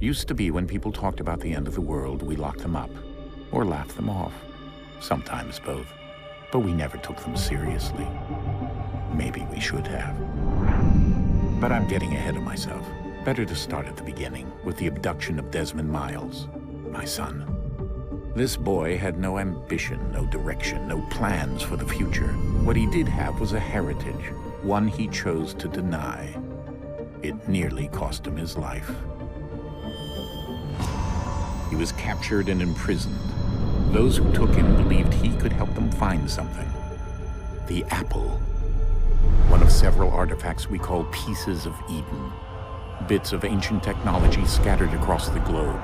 Used to be when people talked about the end of the world, we locked them up, or laughed them off. Sometimes both. But we never took them seriously. Maybe we should have. But I'm getting ahead of myself. Better to start at the beginning, with the abduction of Desmond Miles, my son. This boy had no ambition, no direction, no plans for the future. What he did have was a heritage, one he chose to deny. It nearly cost him his life. He was captured and imprisoned. Those who took him believed he could help them find something. The apple. One of several artifacts we call pieces of Eden. Bits of ancient technology scattered across the globe.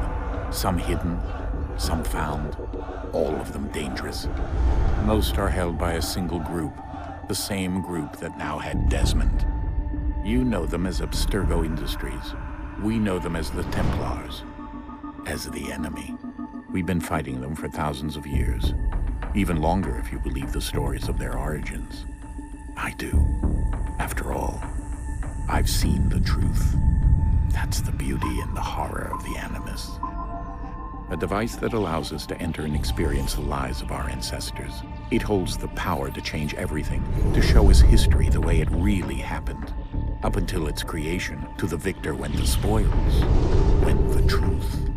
Some hidden, some found, all of them dangerous. Most are held by a single group, the same group that now had Desmond. You know them as Abstergo Industries. We know them as the Templars, as the enemy. We've been fighting them for thousands of years, even longer if you believe the stories of their origins. I do. After all, I've seen the truth. That's the beauty and the horror of the Animus. A device that allows us to enter and experience the lives of our ancestors. It holds the power to change everything, to show us history the way it really happened. Up until its creation, to the victor went the spoils, went the truth.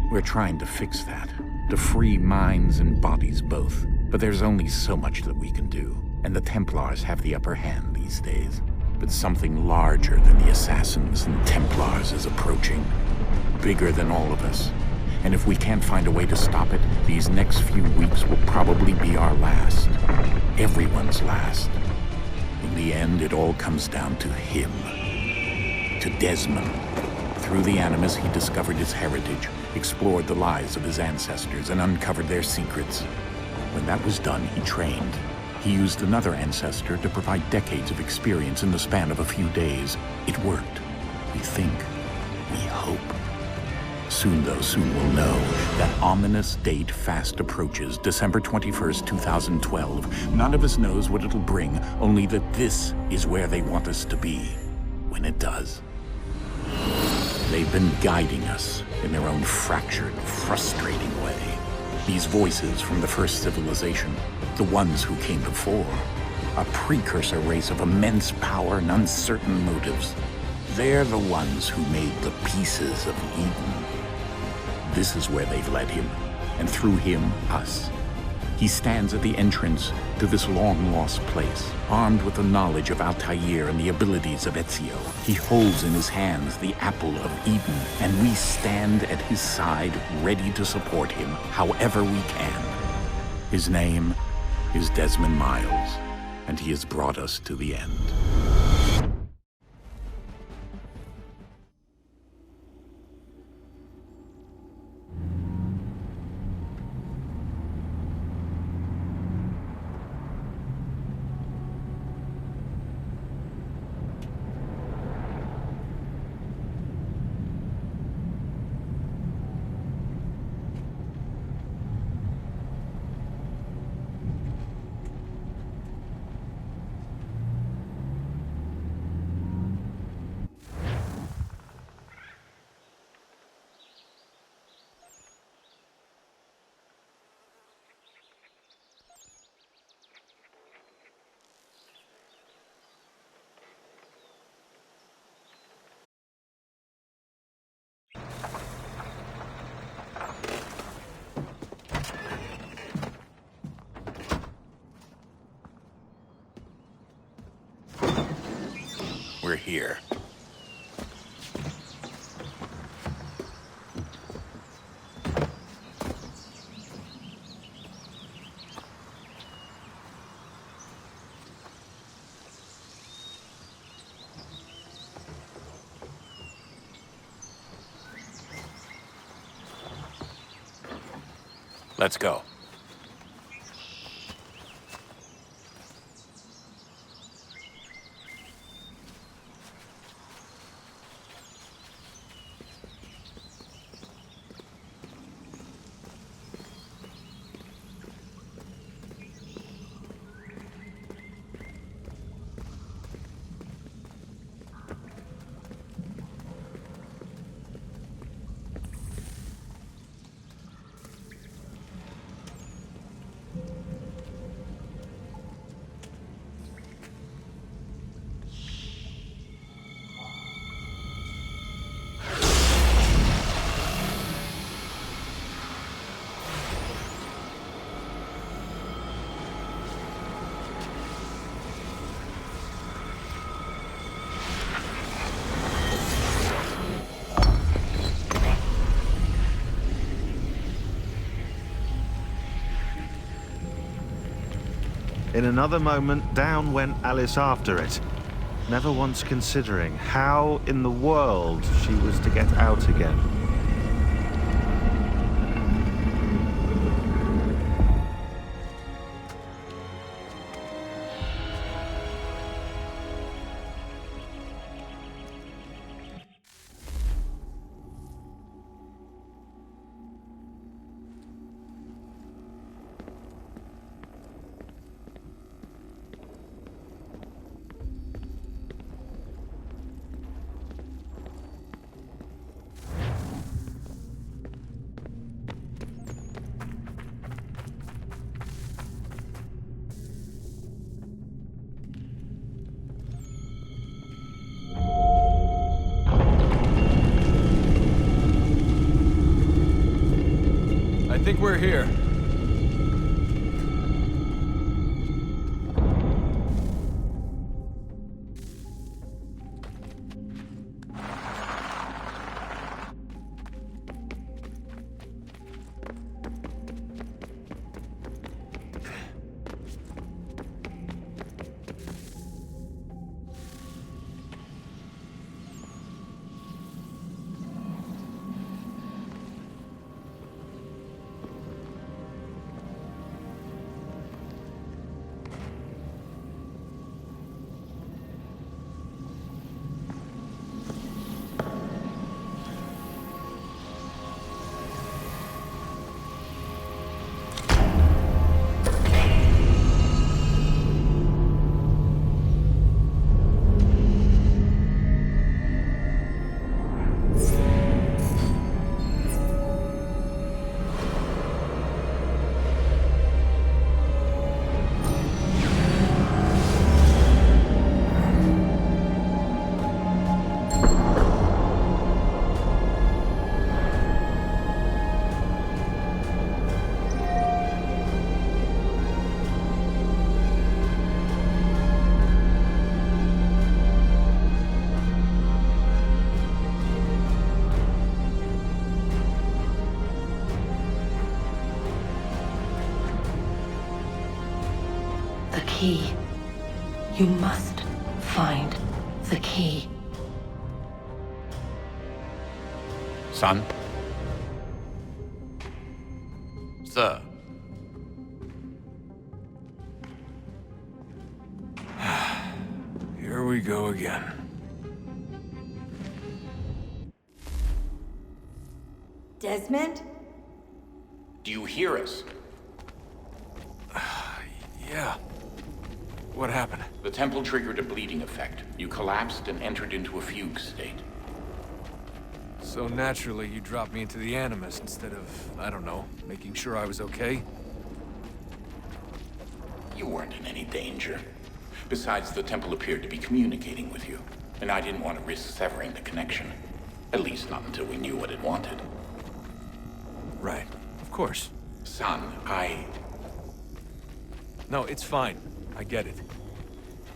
We're trying to fix that, to free minds and bodies both. But there's only so much that we can do, and the Templars have the upper hand these days. But something larger than the Assassins and Templars is approaching, bigger than all of us. And if we can't find a way to stop it, these next few weeks will probably be our last. Everyone's last. In the end, it all comes down to him. To Desmond. Through the Animus, he discovered his heritage, explored the lives of his ancestors, and uncovered their secrets. When that was done, he trained. He used another ancestor to provide decades of experience in the span of a few days. It worked. We think. We hope. Soon, though, soon we'll know. That ominous date fast approaches, December 21st, 2012. None of us knows what it'll bring, only that this is where they want us to be, when it does. They've been guiding us in their own fractured, frustrating way. These voices from the first civilization, the ones who came before, a precursor race of immense power and uncertain motives. They're the ones who made the pieces of Eden. This is where they've led him, and through him, us. He stands at the entrance to this long-lost place, armed with the knowledge of Altair and the abilities of Ezio. He holds in his hands the apple of Eden, and we stand at his side, ready to support him however we can. His name is Desmond Miles, and he has brought us to the end. We're here. Let's go. In another moment, down went Alice after it, never once considering how in the world she was to get out again. I think we're here. The key. You must find the key. Son? Sir. Here we go again. Desmond? Do you hear us? Yeah. What happened? The temple triggered a bleeding effect. You collapsed and entered into a fugue state. So naturally, you dropped me into the Animus instead of, I don't know, making sure I was okay? You weren't in any danger. Besides, the temple appeared to be communicating with you, and I didn't want to risk severing the connection. At least not until we knew what it wanted. Right. Of course. Son, No, it's fine. I get it.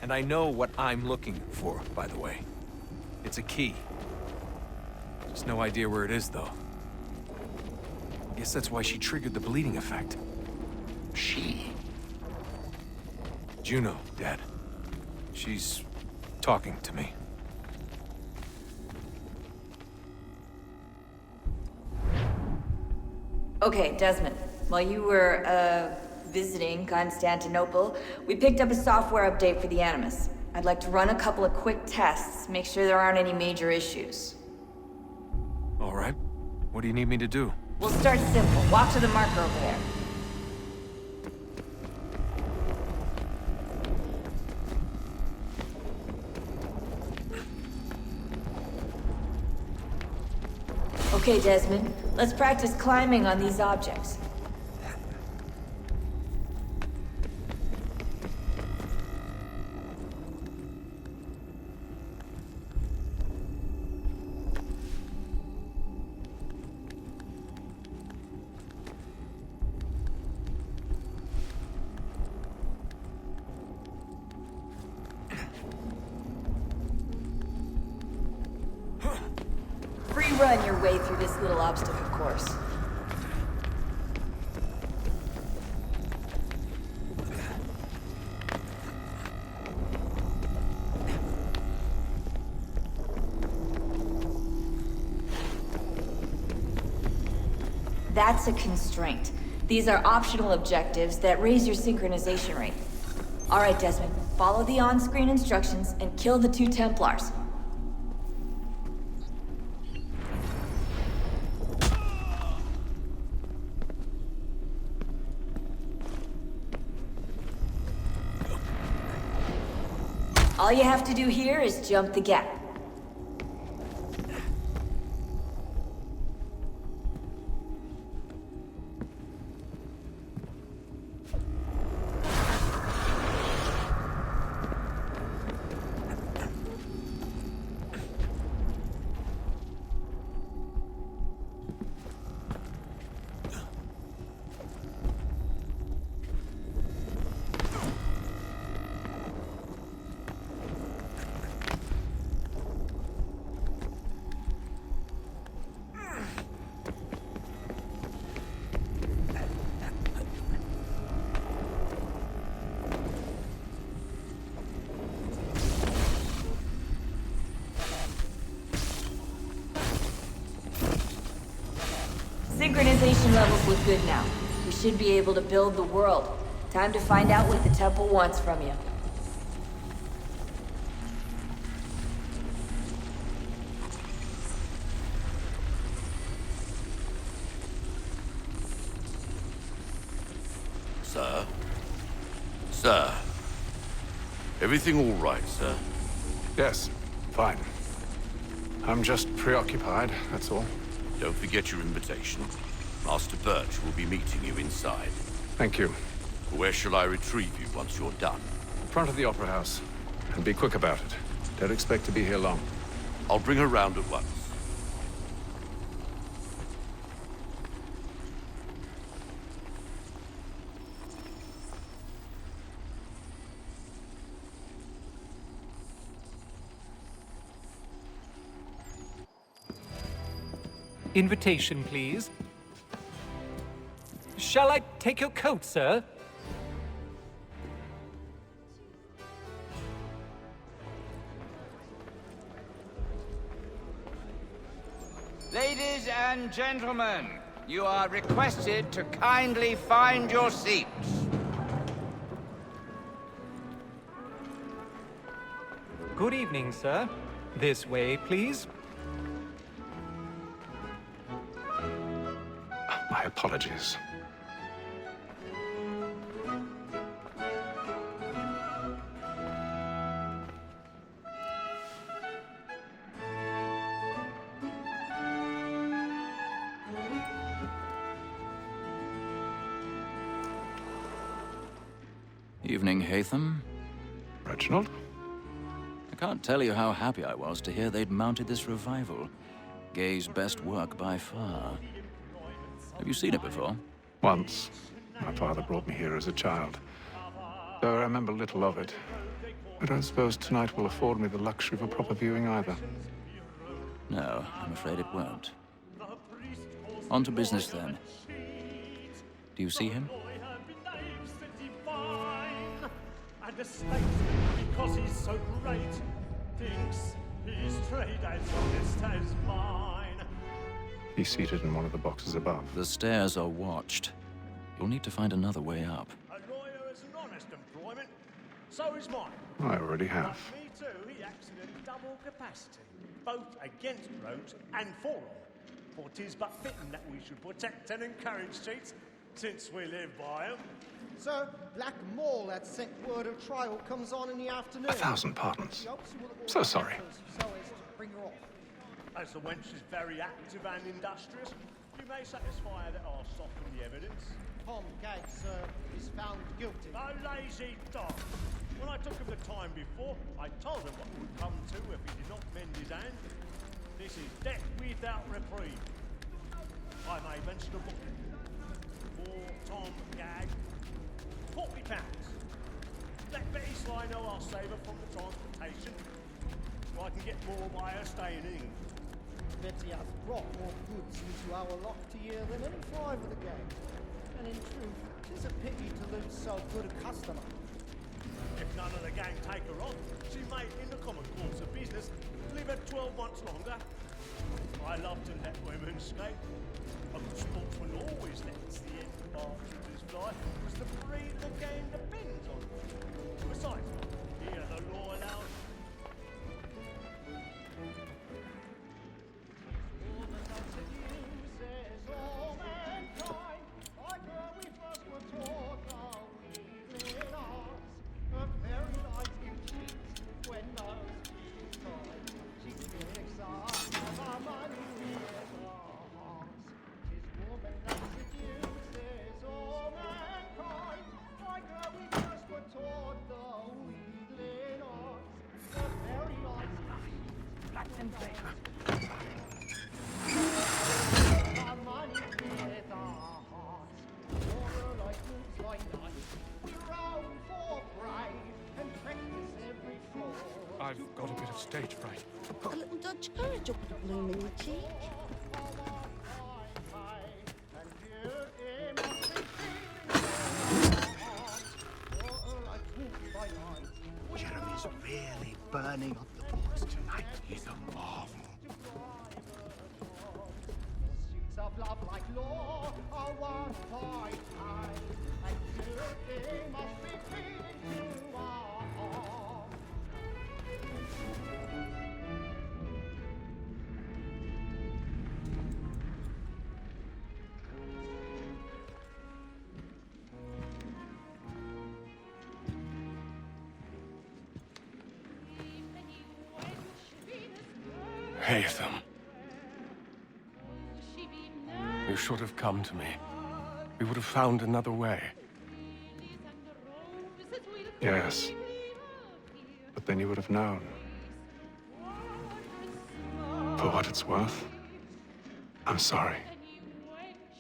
And I know what I'm looking for, by the way. It's a key. Just no idea where it is, though. Guess that's why she triggered the bleeding effect. She? Juno, Dad. She's talking to me. Okay, Desmond. While you were, visiting Constantinople, we picked up a software update for the Animus. I'd like to run a couple of quick tests, make sure there aren't any major issues. All right. What do you need me to do? We'll start simple. Walk to the marker over there. Okay, Desmond. Let's practice climbing on these objects. Free run your way through this little obstacle course. That's a constraint. These are optional objectives that raise your synchronization rate. Alright, Desmond. Follow the on-screen instructions and kill the 2 Templars. All you have to do here is jump the gap. Synchronization levels look good now. We should be able to build the world. Time to find out what the temple wants from you. Sir? Sir? Everything all right, sir? Yes, fine. I'm just preoccupied, that's all. Don't forget your invitation. Master Birch will be meeting you inside. Thank you. Where shall I retrieve you once you're done? Front of the Opera House. And be quick about it. Don't expect to be here long. I'll bring her round at once. Invitation, please. Shall I take your coat, sir? Ladies and gentlemen, you are requested to kindly find your seats. Good evening, sir. This way, please. My apologies. Evening, Hatham. Reginald? I can't tell you how happy I was to hear they'd mounted this revival. Gay's best work by far. Have you seen it before? Once. My father brought me here as a child. Though I remember little of it. I don't suppose tonight will afford me the luxury of a proper viewing either. No, I'm afraid it won't. On to business, then. Do you see him? And a statesman, because he's so great, thinks his trade as honest as mine. He's seated in one of the boxes above. The stairs are watched. You'll need to find another way up. A lawyer is an honest employment, so is mine. I already have. But me too, he acts in a double capacity, both against rogues and for them. For 'tis but fitting that we should protect and encourage cheats, since we live by 'em. Sir, Black Mall had sent word of trial comes on in the afternoon. 1,000 pardons. So sorry. So as to bring her off. As the wench is very active and industrious, you may satisfy that I'll soften the evidence. Tom Gag, sir, is found guilty. A lazy dog. When I took him the time before, I told him what would come to if he did not mend his hand. This is death without reprieve. I may mention a book. For Tom Gag, £40. Let Betty Sly know I'll save her from the transportation. I can get more by her staying in. Betty has brought more goods into our locked year than any five of the gang. And in truth, 'tis a pity to lose so good a customer. If none of the gang take her on, she may, in the common course of business, live her 12 months longer. I I love to let women skate. A good sportsman always lets the end archers fly, because the breed of the game depends on it. Besides, here the law allows. I've got a bit of stage fright. A little Dutch courage up the blooming cheek. Jeremy's really burning up the boards tonight. He's a marvel. Pursuits of love like law are one point high, and beauty must be pleading to all. Haytham. You should have come to me. We would have found another way. Yes. But then you would have known. For what it's worth, I'm sorry.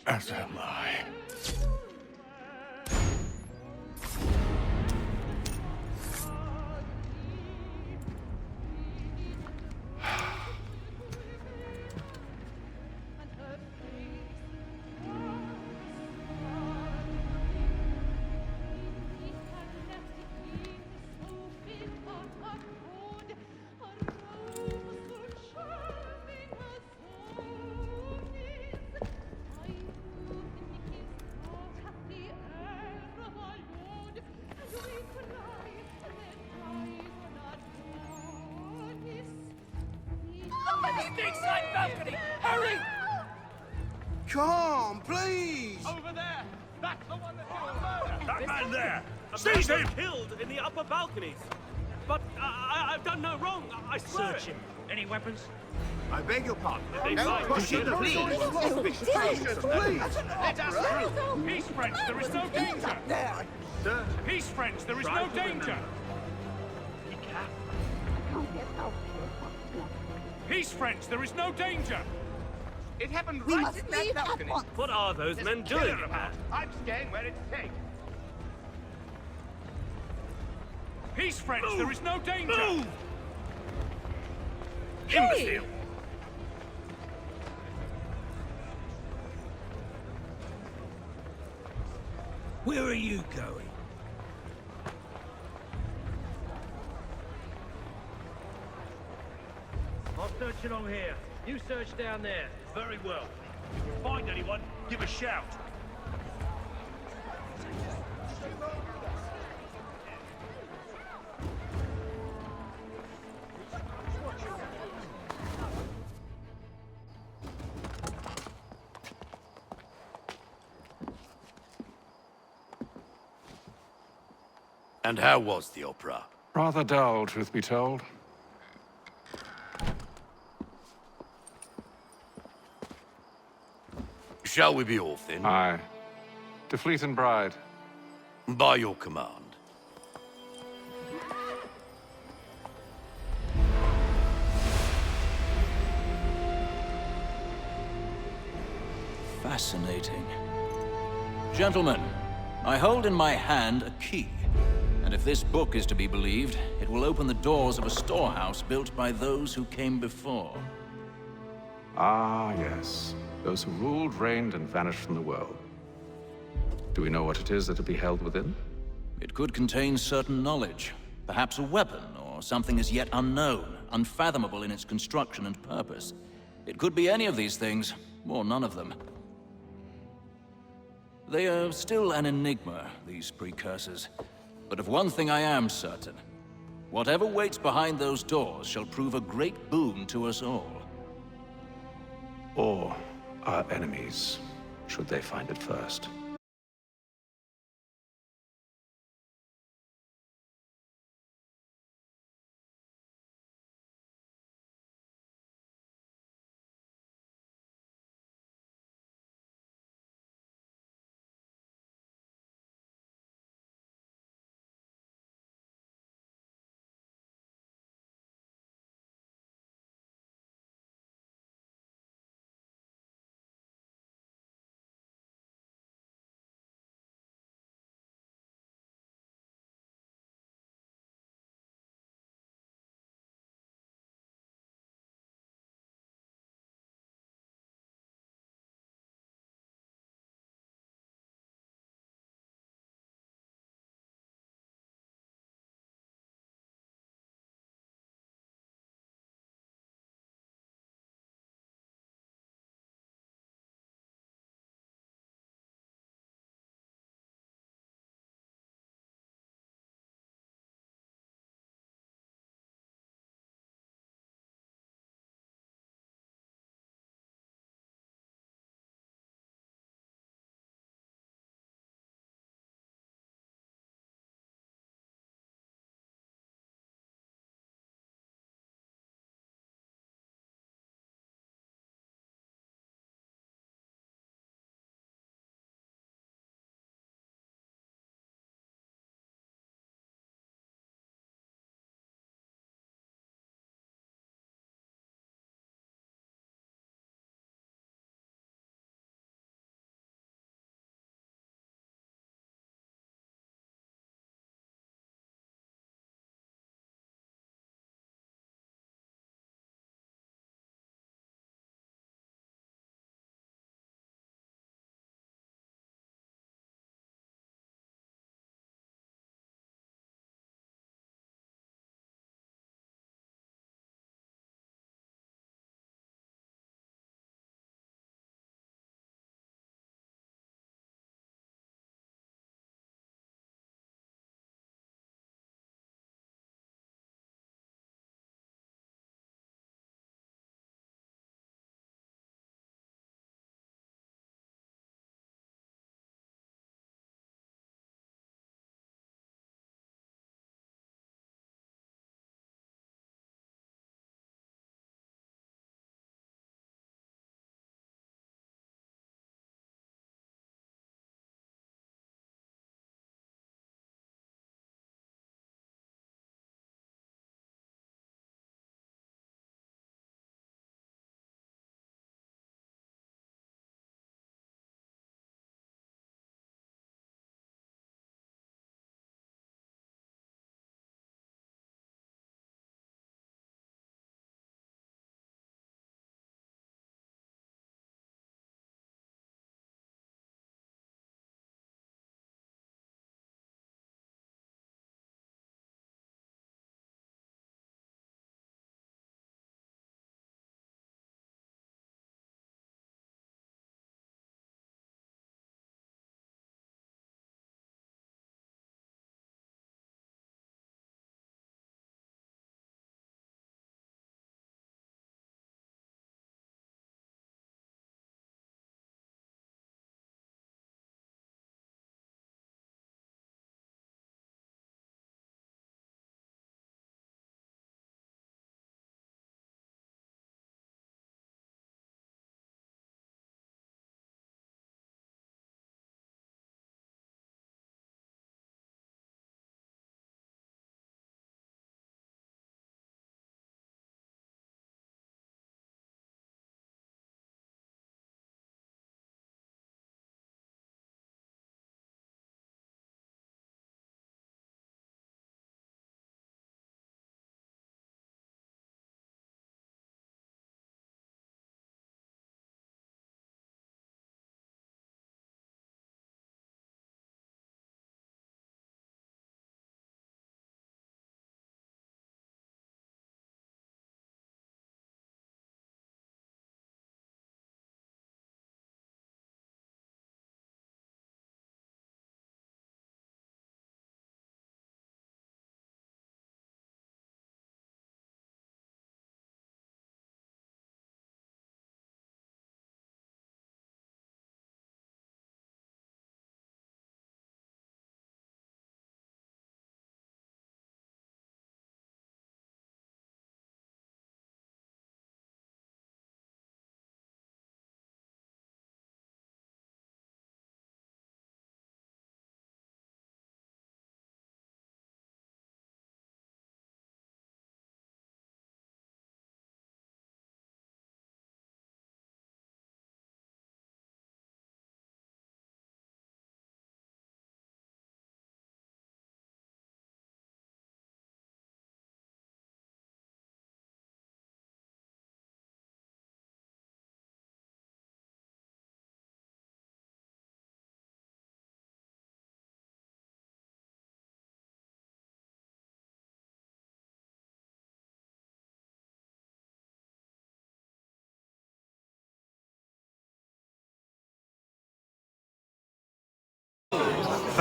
As am I. Inside balcony! Hurry! Come, please! Over there! That's the one that killed murder! That man there! Seize him! Killed in the upper balconies! But I've done no wrong, I swear Search him. Any weapons? I beg your pardon. Don't push it, please. Let us through! Peace, friends, there is no danger! Sir? Peace, friends, there is no danger! Peace, friends, there is no danger! It happened We right must in that leave at balcony. once. What are those men doing? I'm staying where it's safe. Peace, friends, there is no danger! Move! Imbecile! Where are you going? I'll search along here. You search down there. Very well. If you find anyone, give a shout. And how was the opera? Rather dull, truth be told. Shall we be off then? Aye. To Fleet and Bride. By your command. Fascinating. Gentlemen, I hold in my hand a key. And if this book is to be believed, it will open the doors of a storehouse built by those who came before. Ah, yes. Those who ruled, reigned, and vanished from the world. Do we know what it is that will be held within? It could contain certain knowledge. Perhaps a weapon, or something as yet unknown, unfathomable in its construction and purpose. It could be any of these things, or none of them. They are still an enigma, these precursors. But of one thing I am certain. Whatever waits behind those doors shall prove a great boon to us all. Or our enemies, should they find it first.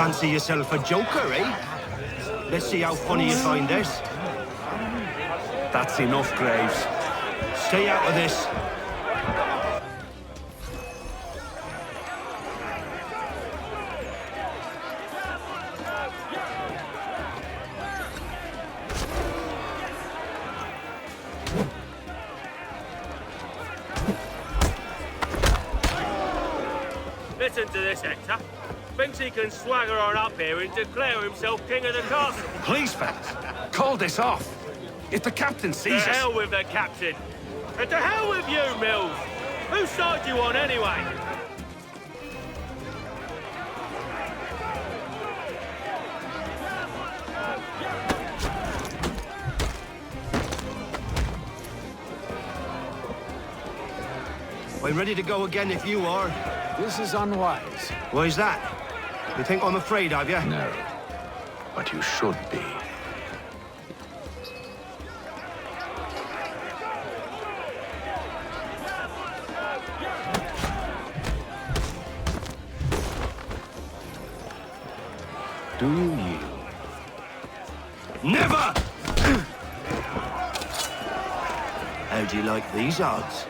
Fancy yourself a joker, eh? Let's see how funny you find this. That's enough, Graves. Stay out of this. Listen to this, Hector. Thinks he can swagger on up here and declare himself king of the castle. Please, fellas, call this off. If the captain sees To us... hell with the captain. And to hell with you, Mills. Whose side you on, anyway? I'm ready to go again if you are. This is unwise. Why's that? You think I'm afraid of you? No, but you should be. Do you yield? Never! How do you like these odds?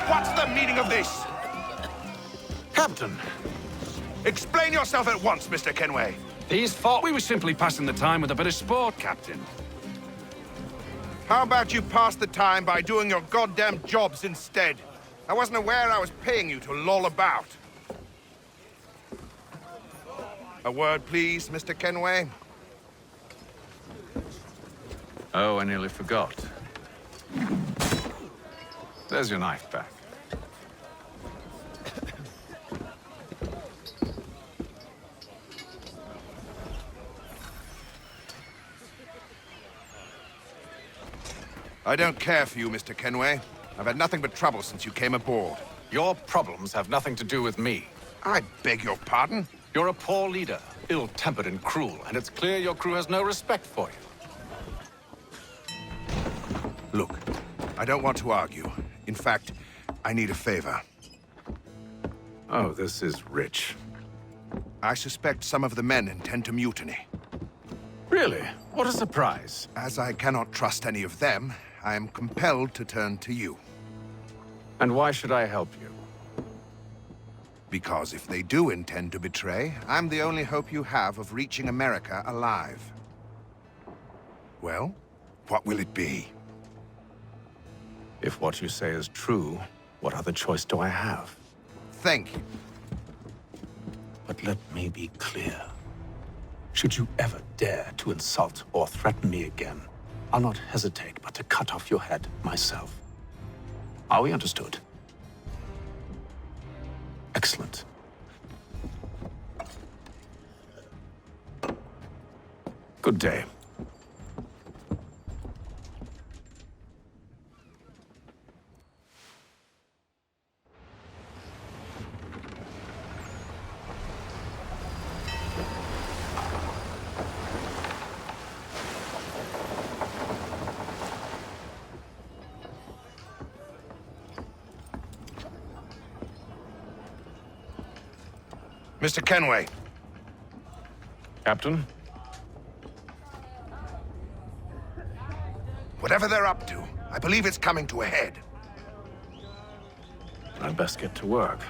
What's the meaning of this? Captain, Explain yourself at once, Mr. Kenway. these thought we were simply passing the time with a bit of sport, Captain. How about you pass the time by doing your goddamn jobs instead? I wasn't aware I was paying you to loll about. A word, please, Mr. Kenway. Oh, I nearly forgot. There's your knife back. I don't care for you, Mr. Kenway. I've had nothing but trouble since you came aboard. Your problems have nothing to do with me. I beg your pardon? You're a poor leader, ill-tempered and cruel, and it's clear your crew has no respect for you. Look, I don't want to argue. In fact, I need a favor. Oh, this is rich. I suspect some of the men intend to mutiny. Really? What a surprise. As I cannot trust any of them, I am compelled to turn to you. And why should I help you? Because if they do intend to betray, I'm the only hope you have of reaching America alive. Well, what will it be? If what you say is true, what other choice do I have? Thank you. But let me be clear. Should you ever dare to insult or threaten me again, I'll not hesitate but to cut off your head myself. Are we understood? Excellent. Good day. Mr. Kenway. Captain? Whatever they're up to, I believe it's coming to a head. I'd best get to work.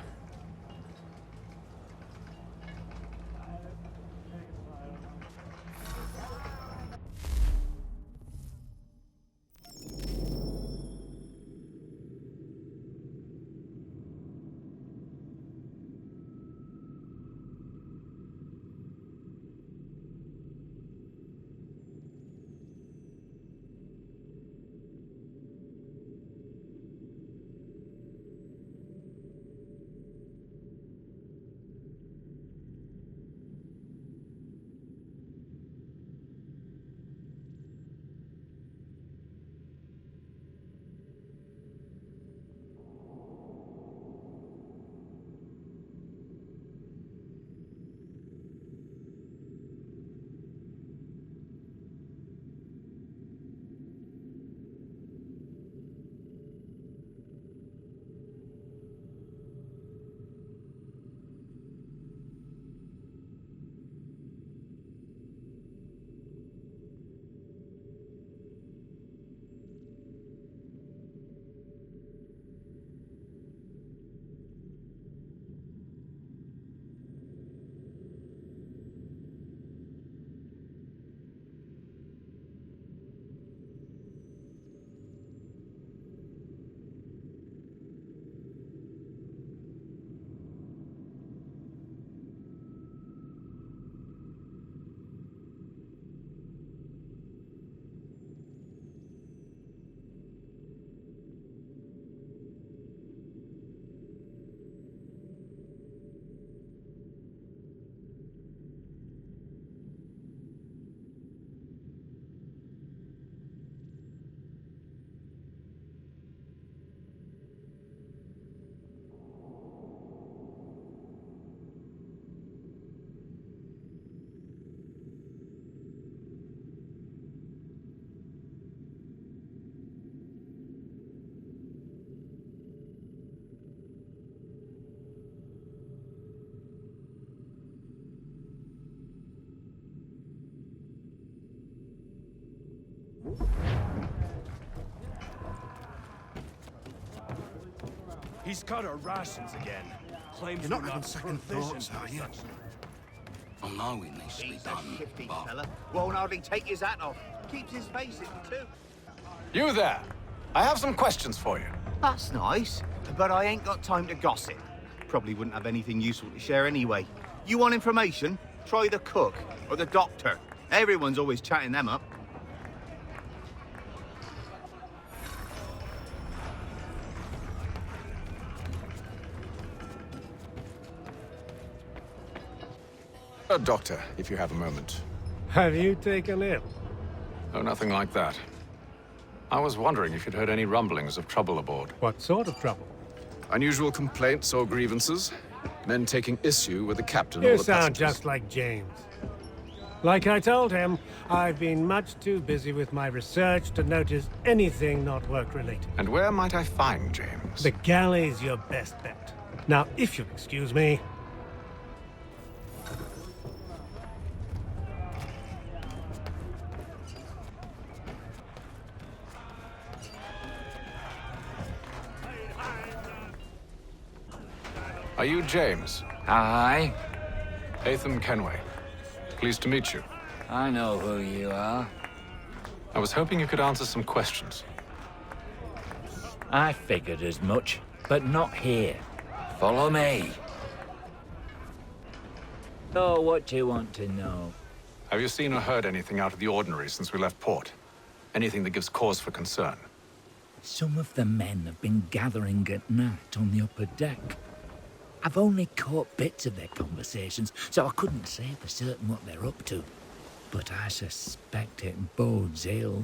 He's cut our rations again. Claims You're not we're having second provisioned thoughts, are for you? such- Well, no, it needs to be He's a done. shifty But fella. Won't hardly take his hat off. Keeps his face in, too. You there! I have some questions for you. That's nice, but I ain't got time to gossip. Probably wouldn't have anything useful to share anyway. You want information? Try the cook or the doctor. Everyone's always chatting them up. Doctor, if you have a moment. Have you taken ill? Oh, nothing like that. I was wondering if you'd heard any rumblings of trouble aboard. What sort of trouble? Unusual complaints or grievances? Men taking issue with the captain or You the sound passengers? just like James. Like I told him, I've been much too busy with my research to notice anything not work-related. And where might I find James? The galley's your best bet. Now, if you'll excuse me... Are you James? Aye. Atham Kenway. Pleased to meet you. I know who you are. I was hoping you could answer some questions. I figured as much, but not here. Follow me. So, what do you want to know? Have you seen or heard anything out of the ordinary since we left port? Anything that gives cause for concern? Some of the men have been gathering at night on the upper deck. I've only caught bits of their conversations, so I couldn't say for certain what they're up to. But I suspect it bodes ill.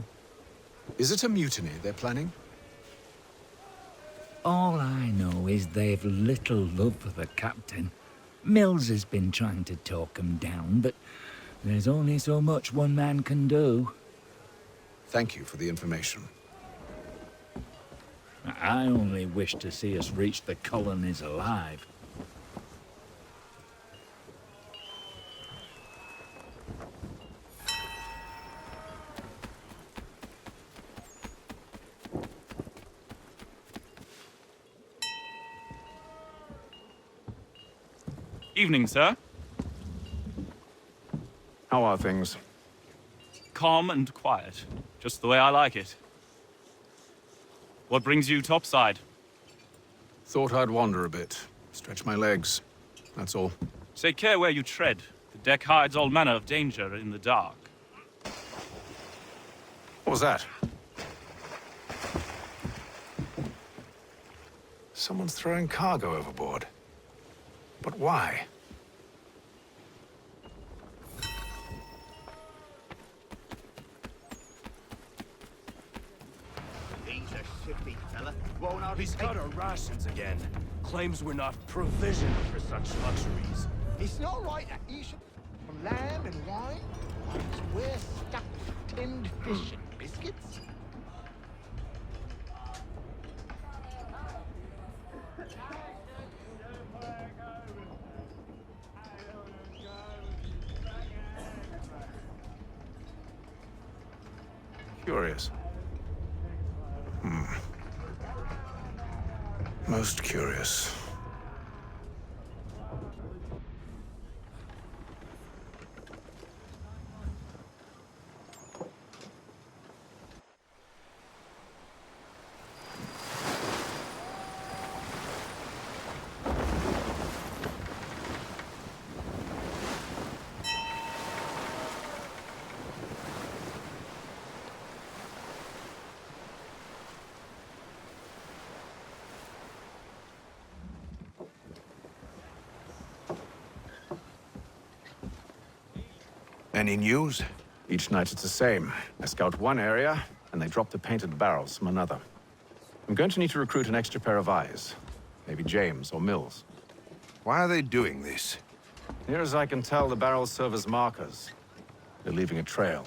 Is it a mutiny they're planning? All I know is they've little love for the captain. Mills has been trying to talk 'em down, but there's only so much one man can do. Thank you for the information. I only wish to see us reach the colonies alive. Evening, sir. How are things? Calm and quiet. Just the way I like it. What brings you topside? Thought I'd wander a bit. Stretch my legs. That's all. Take care where you tread. The deck hides all manner of danger in the dark. What was that? Someone's throwing cargo overboard. But why? He's a shifty fella. Won't hardly He's take... cut our rations again. Claims we're not provisioned for such luxuries. it's not right that you should from lamb and wine. We're stuffed with tinned fish and biscuits. Curious. Most curious. Any news? Each night it's the same. I scout one area, and they drop the painted barrels from another. I'm going to need to recruit an extra pair of eyes. Maybe James or Mills. Why are they doing this? Near as I can tell, the barrels serve as markers. They're leaving a trail.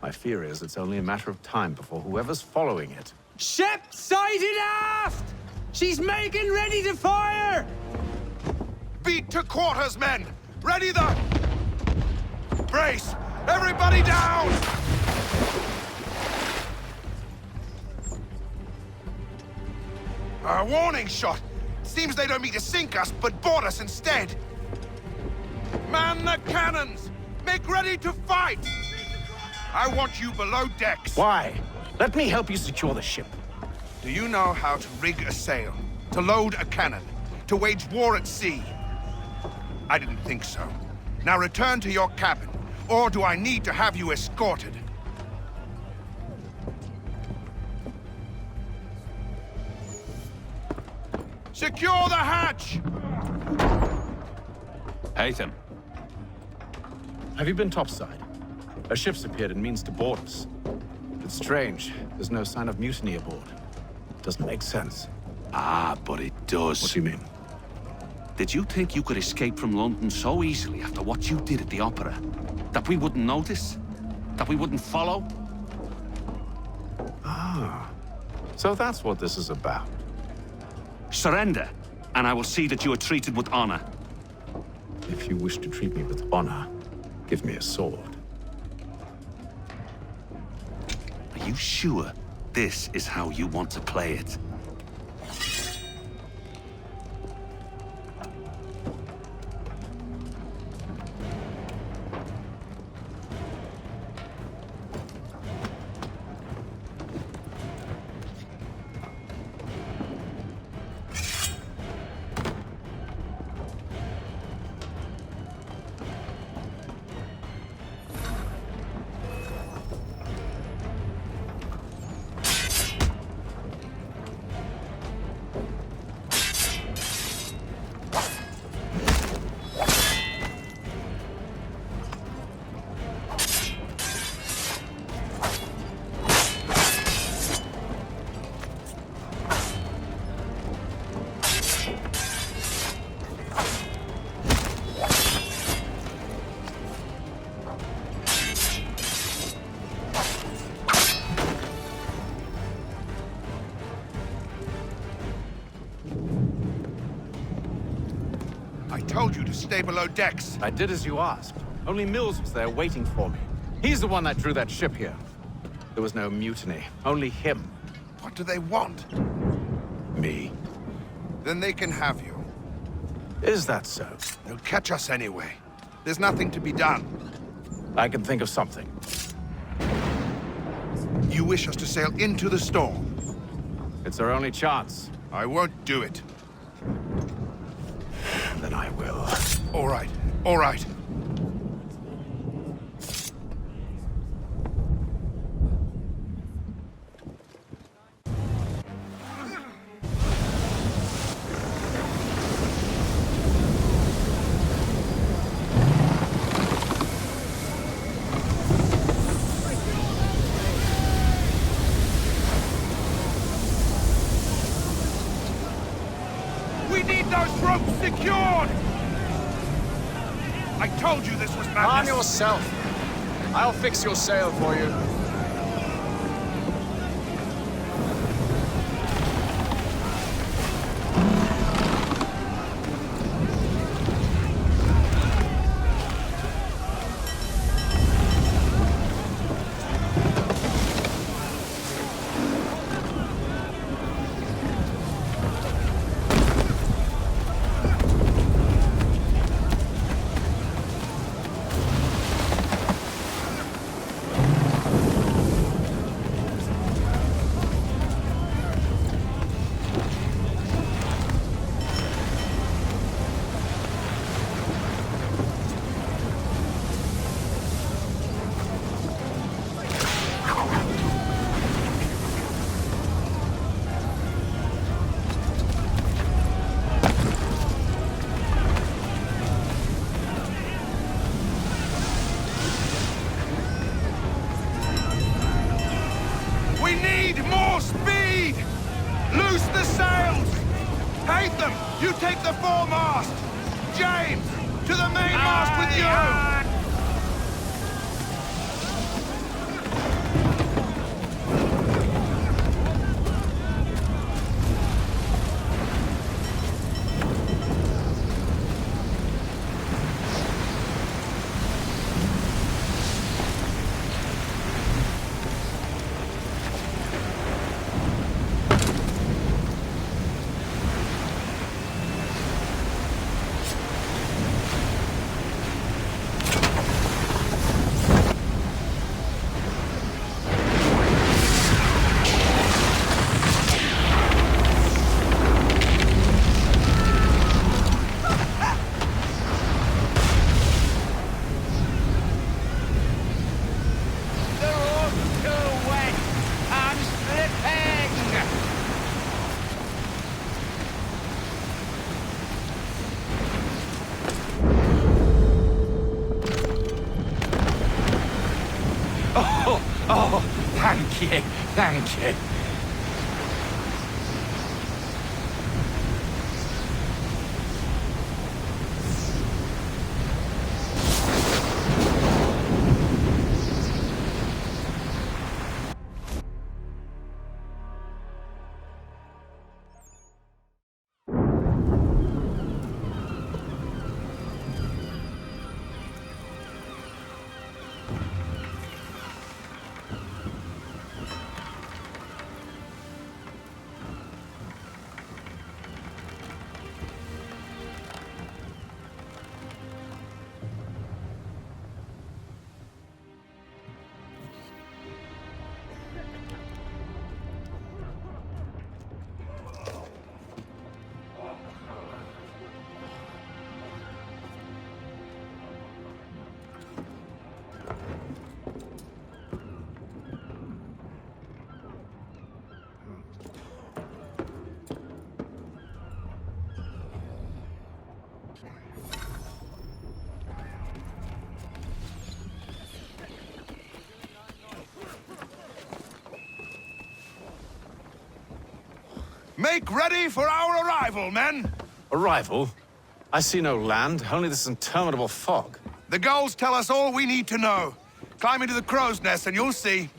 My fear is it's only a matter of time before whoever's following it... Ship sighted aft! She's making ready to fire! Beat to quarters, men! Ready the... Brace! Everybody down! A warning shot! Seems they don't mean to sink us, but board us instead. Man the cannons! Make ready to fight! I want you below decks. Why? Let me help you secure the ship. Do you know how to rig a sail? To load a cannon? To wage war at sea? I didn't think so. Now return to your cabin, or do I need to have you escorted? Secure the hatch! Haytham. Have you been topside? A ship's appeared and means to board us. It's strange. There's no sign of mutiny aboard. Doesn't make sense. Ah, but it does. What do you mean? Did you think you could escape from London so easily after what you did at the opera? That we wouldn't notice? That we wouldn't follow? Ah. So that's what this is about. Surrender, and I will see that you are treated with honor. If you wish to treat me with honor, give me a sword. Are you sure this is how you want to play it? I told you to stay below decks. I did as you asked. Only Mills was there waiting for me. He's the one that drew that ship here. There was no mutiny, only him. What do they want? Me. Then they can have you. Is that so? They'll catch us anyway. There's nothing to be done. I can think of something. You wish us to sail into the storm? It's our only chance. I won't do it. Then I will. All right, all right. We need those ropes secured! I told you this was madness. Calm yourself. I'll fix your sail for you. We need more speed! Loose the sails! Haytham, you take the foremast! James, to the mainmast with you! you, thank you. Make ready for our arrival, men! Arrival? I see no land, only this interminable fog. The gulls tell us all we need to know. Climb into the crow's nest and you'll see.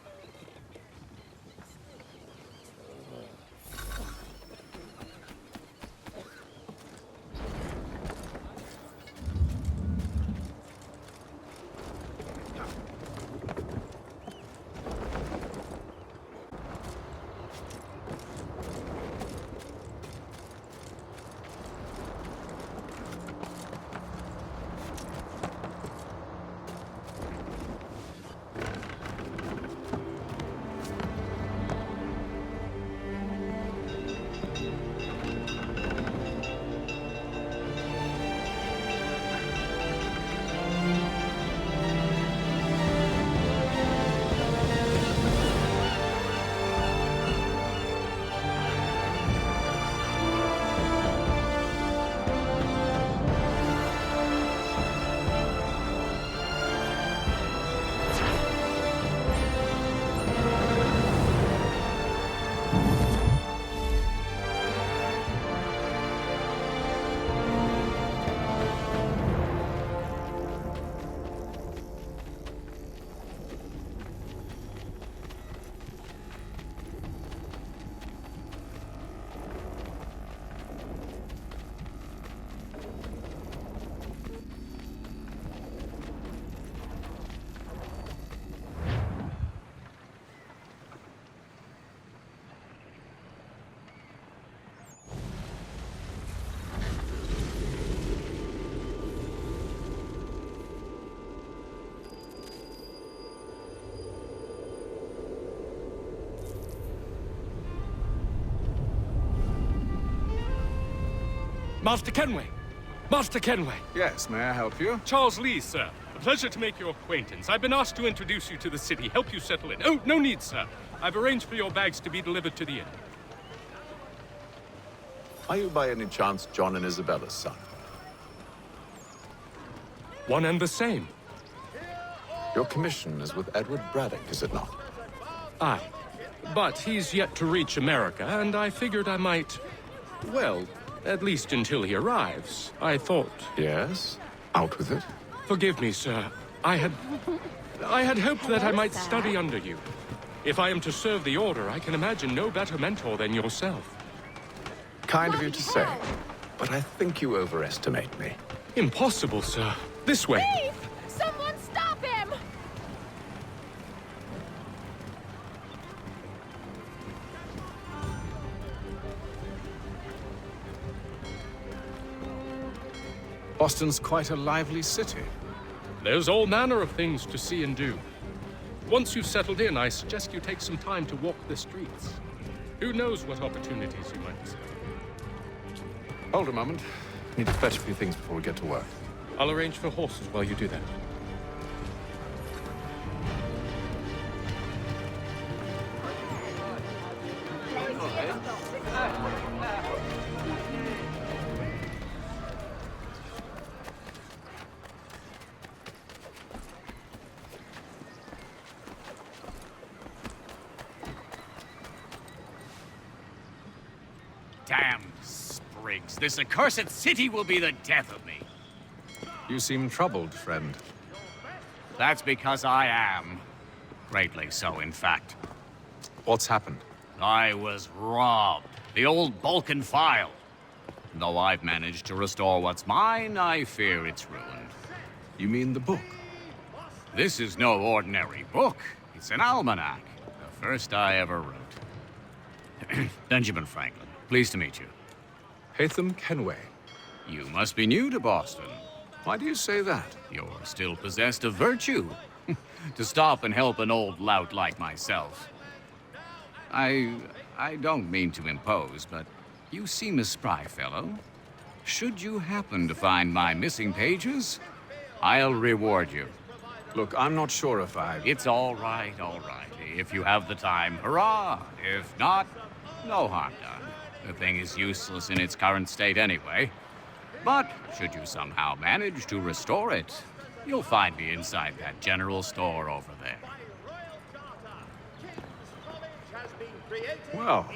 Master Kenway! Master Kenway! Yes, may I help you? Charles Lee, sir. A pleasure to make your acquaintance. I've been asked to introduce you to the city, help you settle in. Oh, no need, sir. I've arranged for your bags to be delivered to the inn. Are you by any chance John and Isabella's son? One and the same. Your commission is with Edward Braddock, is it not? Aye. But he's yet to reach America, and I figured I might... well, at least until he arrives, I thought. Yes? Out with it. Forgive me, sir. I had hoped that I might study under you. If I am to serve the Order, I can imagine no better mentor than yourself. Kind of you to say, but I think you overestimate me. Impossible, sir. This way. Thief! Someone stop him! Boston's quite a lively city. There's all manner of things to see and do. Once you've settled in, I suggest you take some time to walk the streets. Who knows what opportunities you might discover. Hold a moment. Need to fetch a few things before we get to work. I'll arrange for horses while you do that. Damn sprigs. This accursed city will be the death of me. You seem troubled, friend. That's because I am. Greatly so, in fact. What's happened? I was robbed. The old Balkan file. Though I've managed to restore what's mine, I fear it's ruined. You mean the book? This is no ordinary book. It's an almanac. The first I ever wrote. Benjamin Franklin, pleased to meet you. Haytham Kenway. You must be new to Boston. Why do you say that? You're still possessed of virtue. To stop and help an old lout like myself. I don't mean to impose, but you seem a spry fellow. Should you happen to find my missing pages, I'll reward you. Look, I'm not sure if I... It's all right, all right. If you have the time, hurrah! If not, no harm done. The thing is useless in its current state anyway. But should you somehow manage to restore it, you'll find me inside that general store over there. Well,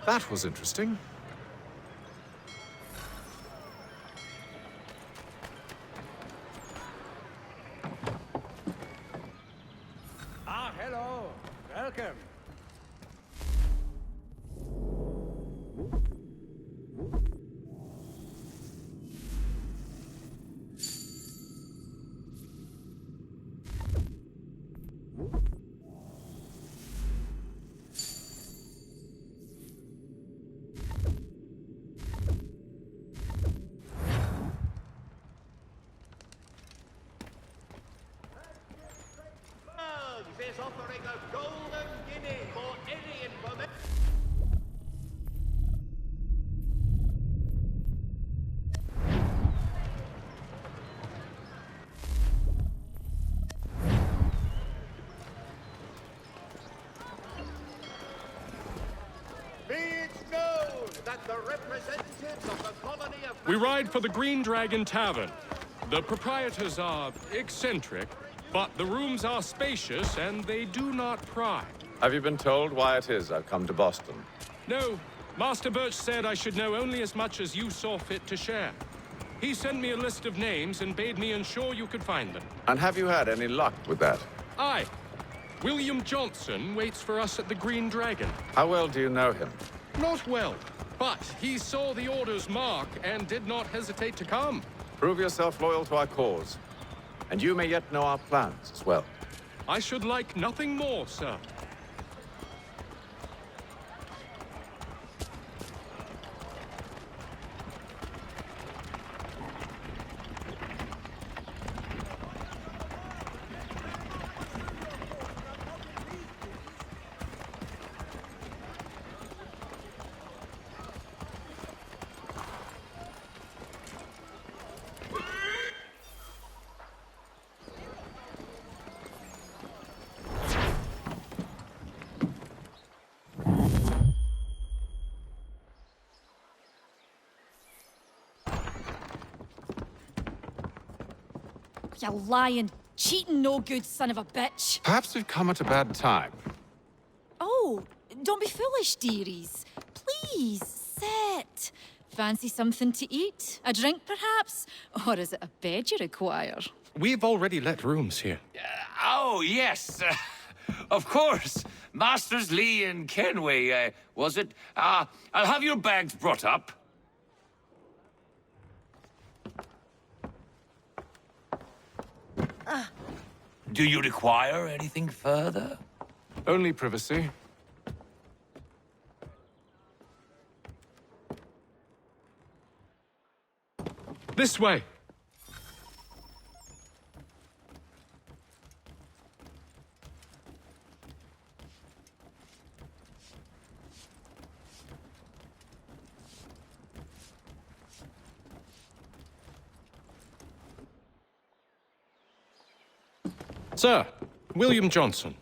that was interesting. Ah, hello. Welcome. Is offering a golden guinea for any information. Be it known that the representatives of the colony of... We ride for the Green Dragon Tavern. The proprietors are eccentric, but the rooms are spacious and they do not pry. Have you been told why it is I've come to Boston? No, Master Birch said I should know only as much as you saw fit to share. He sent me a list of names and bade me ensure you could find them. And have you had any luck with that? Aye. William Johnson waits for us at the Green Dragon. How well do you know him? Not well, but he saw the order's mark and did not hesitate to come. Prove yourself loyal to our cause. And you may yet know our plans as well. I should like nothing more, sir. You lying, cheating, no good son of a bitch. Perhaps we've come at a bad time. Oh, don't be foolish, dearies. Please, sit. Fancy something to eat? A drink, perhaps? Or is it a bed you require? We've already let rooms here. Oh, yes. Of course. Masters Lee and Kenway, was it? I'll have your bags brought up. Do you require anything further? Only privacy. This way. Sir, William Johnson.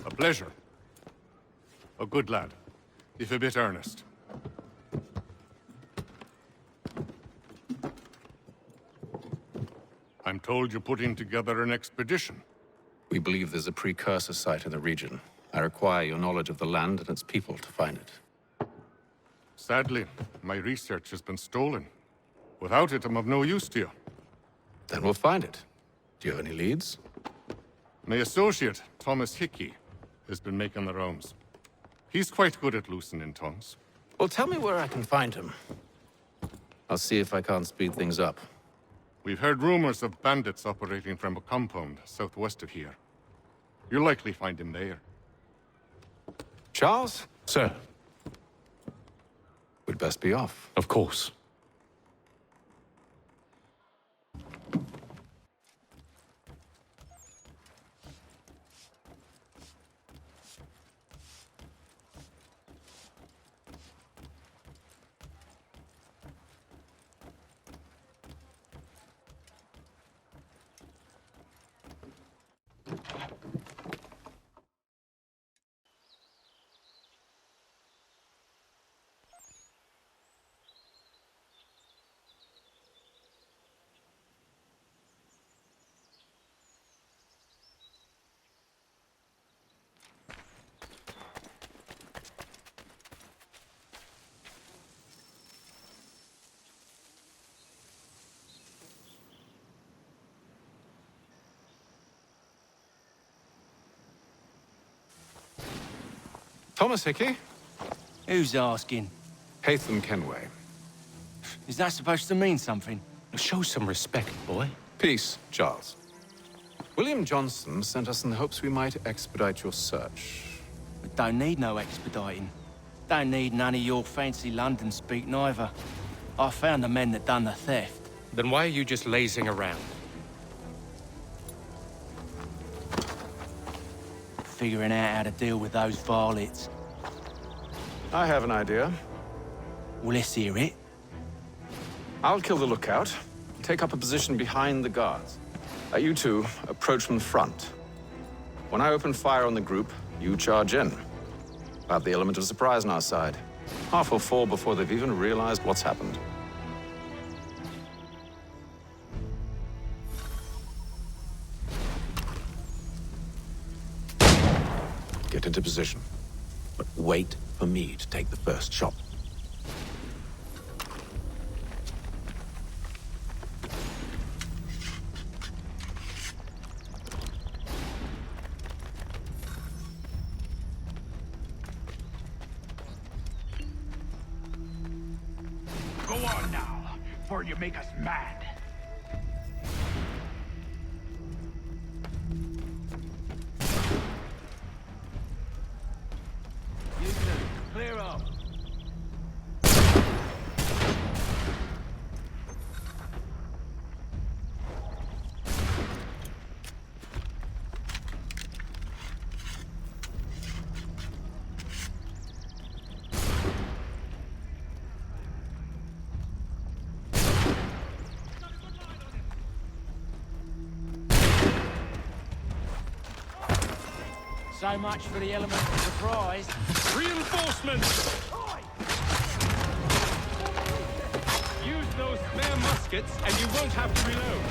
A pleasure. A good lad, if a bit earnest. I'm told you're putting together an expedition. We believe there's a precursor site in the region. I require your knowledge of the land and its people to find it. Sadly, my research has been stolen. Without it, I'm of no use to you. Then we'll find it. Do you have any leads? My associate, Thomas Hickey, has been making the rounds. He's quite good at loosening tongues. Well, tell me where I can find him. I'll see if I can't speed things up. We've heard rumors of bandits operating from a compound southwest of here. You'll likely find him there. Charles? Sir. We'd best be off. Of course. Thomas Hickey? Who's asking? Haytham Kenway. Is that supposed to mean something? Show some respect, boy. Peace, Charles. William Johnson sent us in the hopes we might expedite your search. We don't need no expediting. Don't need none of your fancy London speak neither. I found the men that done the theft. Then why are you just lazing around? Figuring out how to deal with those varlets. I have an idea. Well, let's hear it. I'll kill the lookout, take up a position behind the guards. You two approach from the front. When I open fire on the group, you charge in. We'll have the element of surprise on our side. Half will fall before they've even realized what's happened. Get into position, but wait for me to take the first shot. Go on now, before you make us mad. Clear up. So much for the element of surprise. Reinforcements! Use those spare muskets, and you won't have to reload.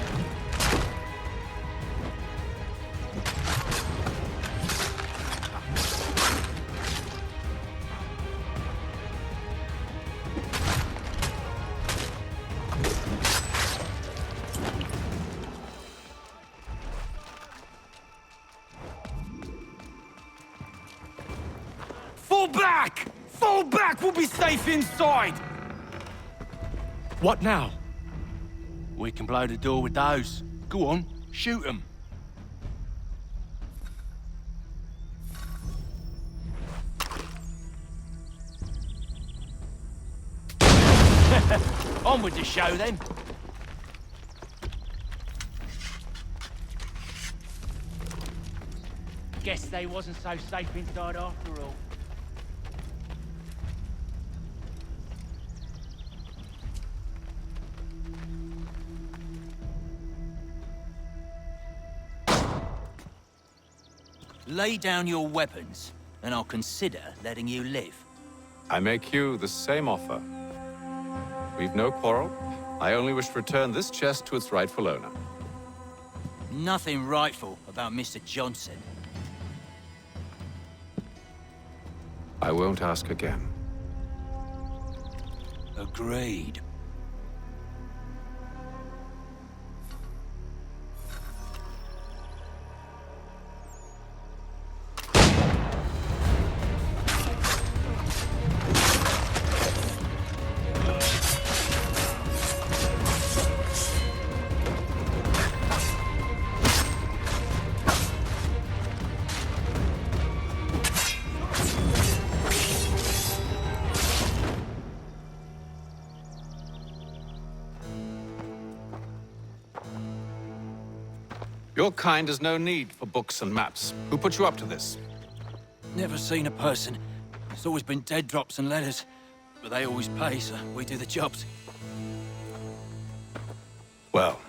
Fall back! Fall back! We'll be safe inside! What now? We can blow the door with those. Go on, shoot them. On with the show, then. Guess they wasn't so safe inside after all. Lay down your weapons, and I'll consider letting you live. I make you the same offer. We've no quarrel. I only wish to return this chest to its rightful owner. Nothing rightful about Mr. Johnson. I won't ask again. Agreed. Your kind has no need for books and maps. Who put you up to this? Never seen a person. It's always been dead drops and letters. But they always pay, so we do the jobs. Well,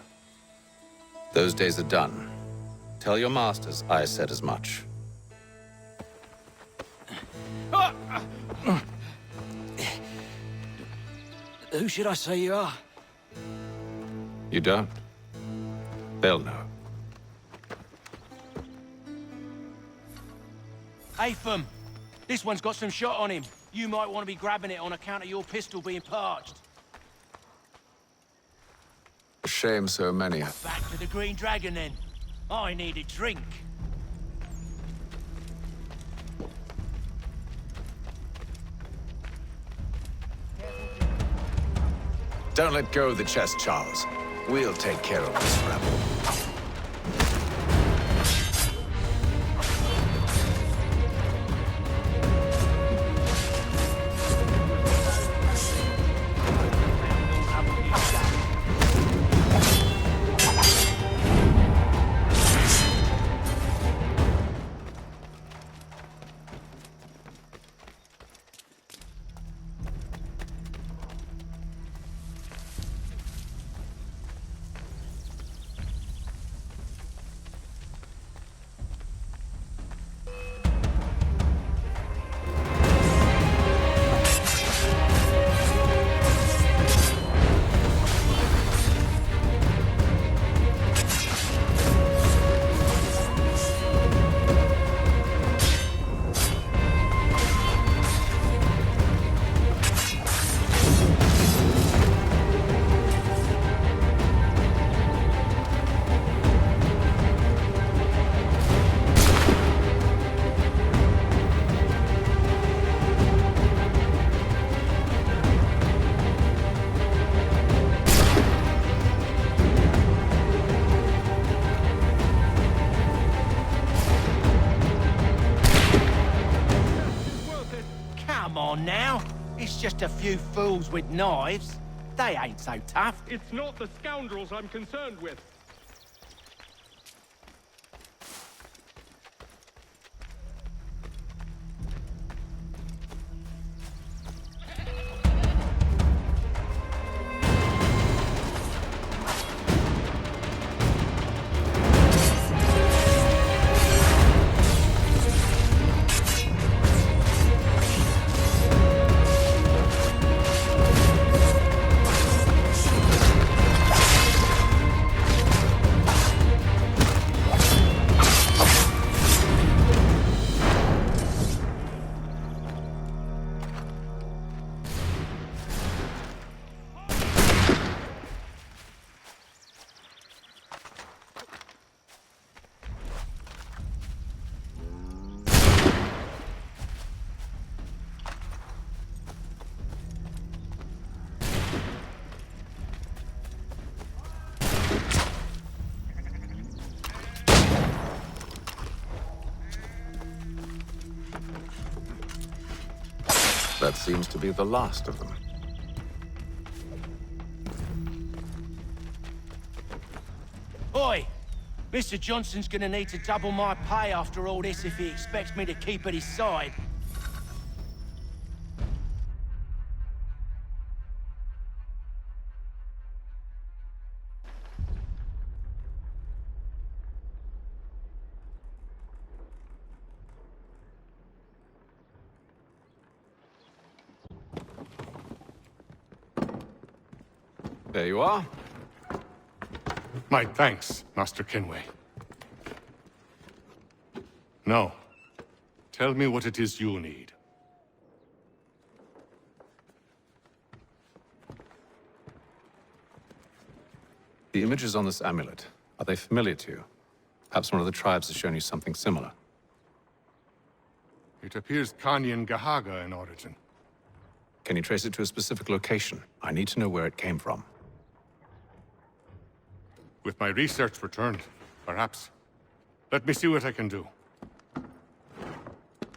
those days are done. Tell your masters I said as much. Who should I say you are? You don't? They'll know. Atham, this one's got some shot on him. You might want to be grabbing it on account of your pistol being parched. A shame so many. Back to the Green Dragon, then. I need a drink. Don't let go of the chest, Charles. We'll take care of this rebel. Come on now. It's just a few fools with knives. They ain't so tough. It's not the scoundrels I'm concerned with. That seems to be the last of them. Oi! Mr. Johnson's gonna need to double my pay after all this if he expects me to keep at his side. There you are. My thanks, Master Kenway. Now, tell me what it is you need. The images on this amulet, are they familiar to you? Perhaps one of the tribes has shown you something similar. It appears Kanyan Gahaga in origin. Can you trace it to a specific location? I need to know where it came from. With my research returned, perhaps. Let me see what I can do.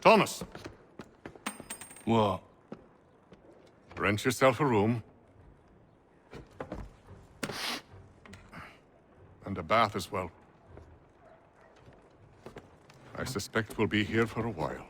Thomas! What? Rent yourself a room. And a bath as well. I suspect we'll be here for a while.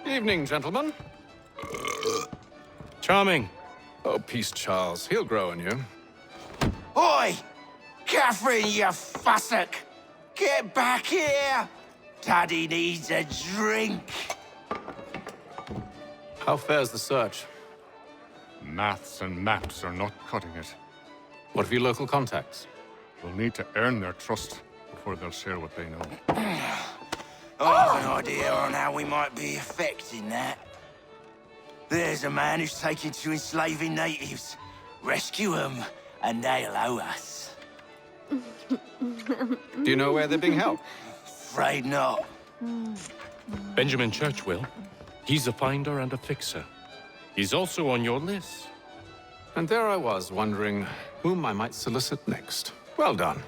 Evening, gentlemen. Charming. Oh, peace, Charles. He'll grow on you. Oi! Catherine, you fussock! Get back here! Daddy needs a drink. How fares the search? Maths and maps are not cutting it. What of your local contacts? We'll need to earn their trust before they'll share what they know. I have an idea on how we might be affecting that. There's a man who's taken to enslaving natives. Rescue them, and they'll owe us. Do you know where they're being held? Afraid not. Benjamin Church will. He's a finder and a fixer. He's also on your list. And there I was, wondering whom I might solicit next. Well done.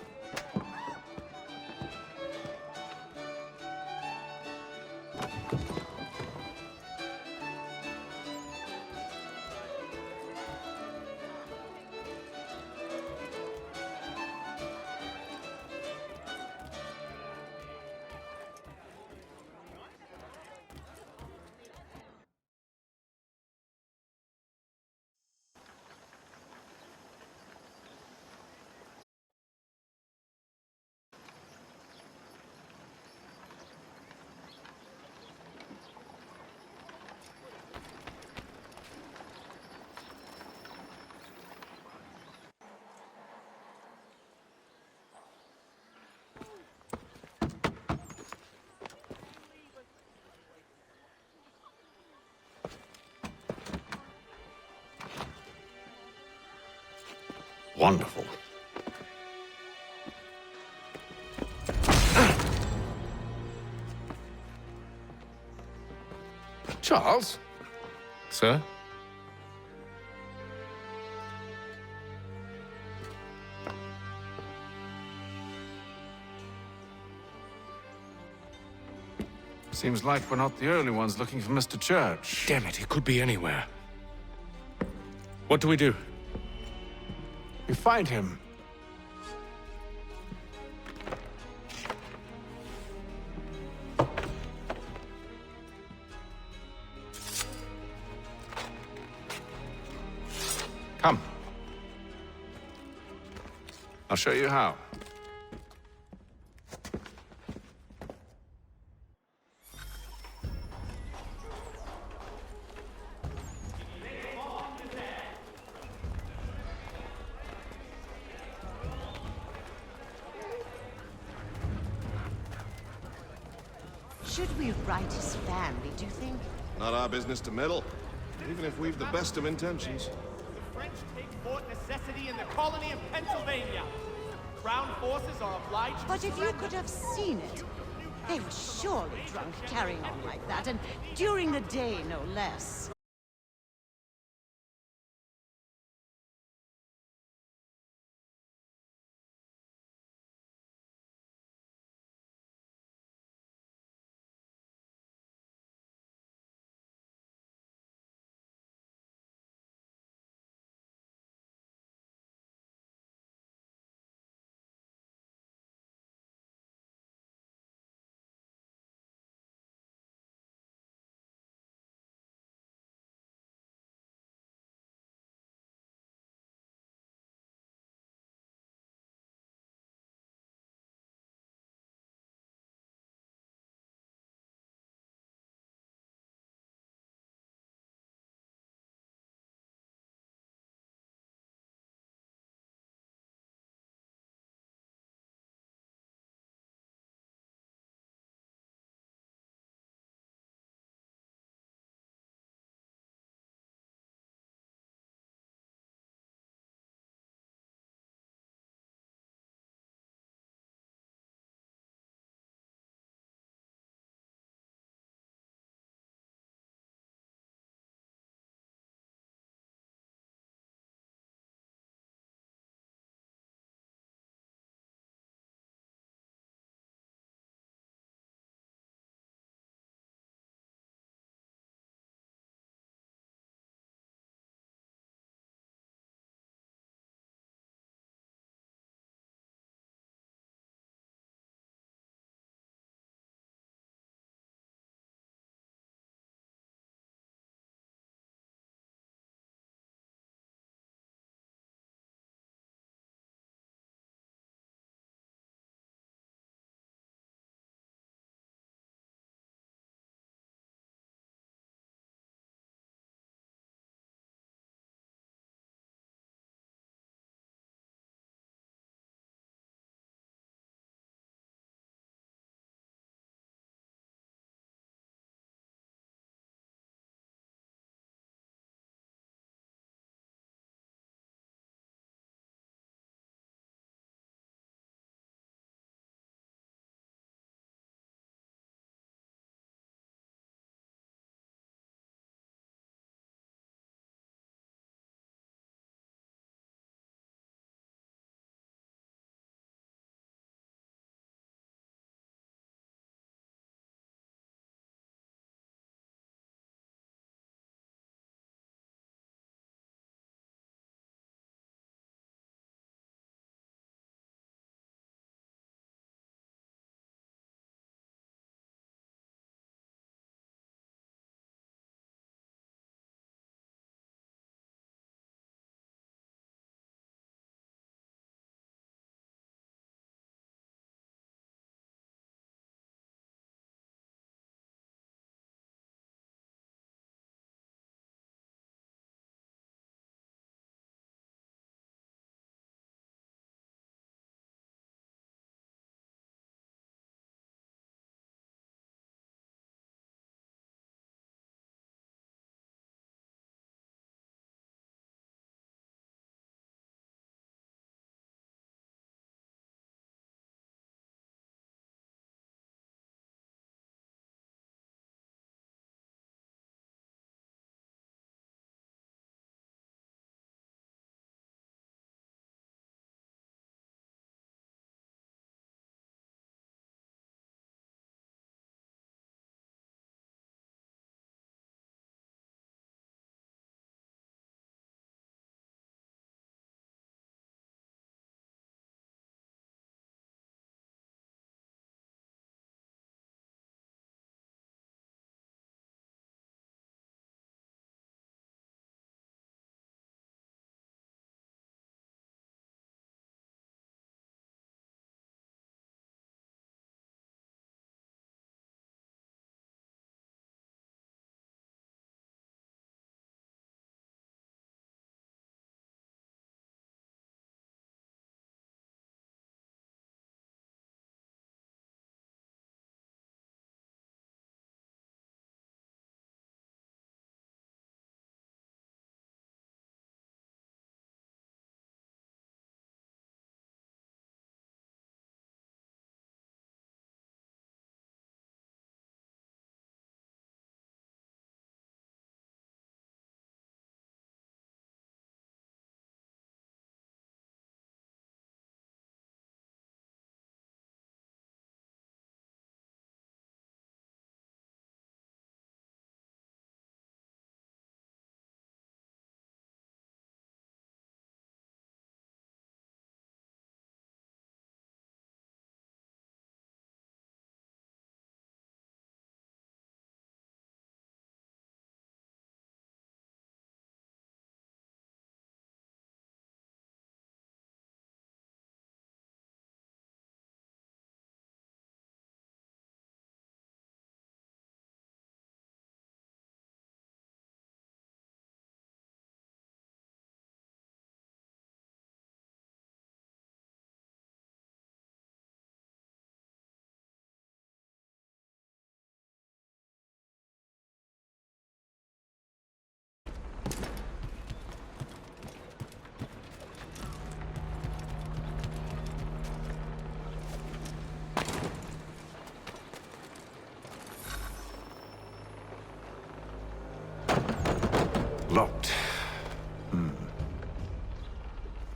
Wonderful. Charles? Sir? Seems like we're not the only ones looking for Mr. Church. Damn it, he could be anywhere. What do we do? You find him. Come. I'll show you how. Should we write his family, do you think? Not our business to meddle, even if we've the best of intentions. The French take Fort Necessity in the colony of Pennsylvania. Crown forces are obliged But if you could have seen it, they were surely drunk carrying on like that, and during the day, no less.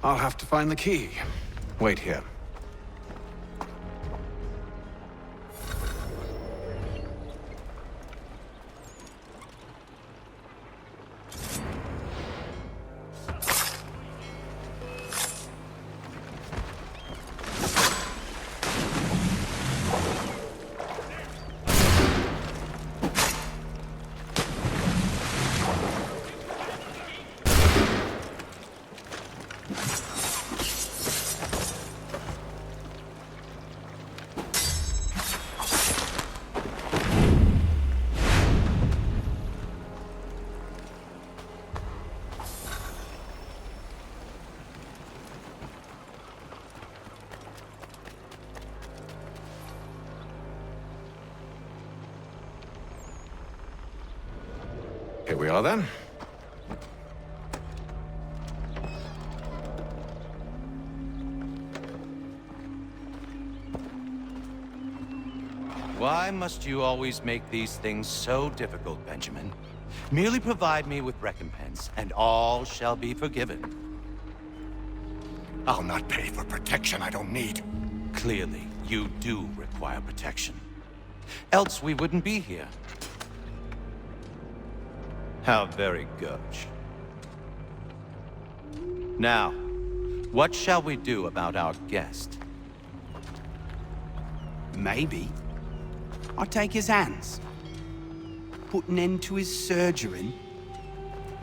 I'll have to find the key. Wait here. Here we are, then. Why must you always make these things so difficult, Benjamin? Merely provide me with recompense, and all shall be forgiven. I'll not pay for protection I don't need. Clearly, you do require protection. Else we wouldn't be here. How very gauche. Now, what shall we do about our guest? Maybe I'll take his hands. Put an end to his surgering.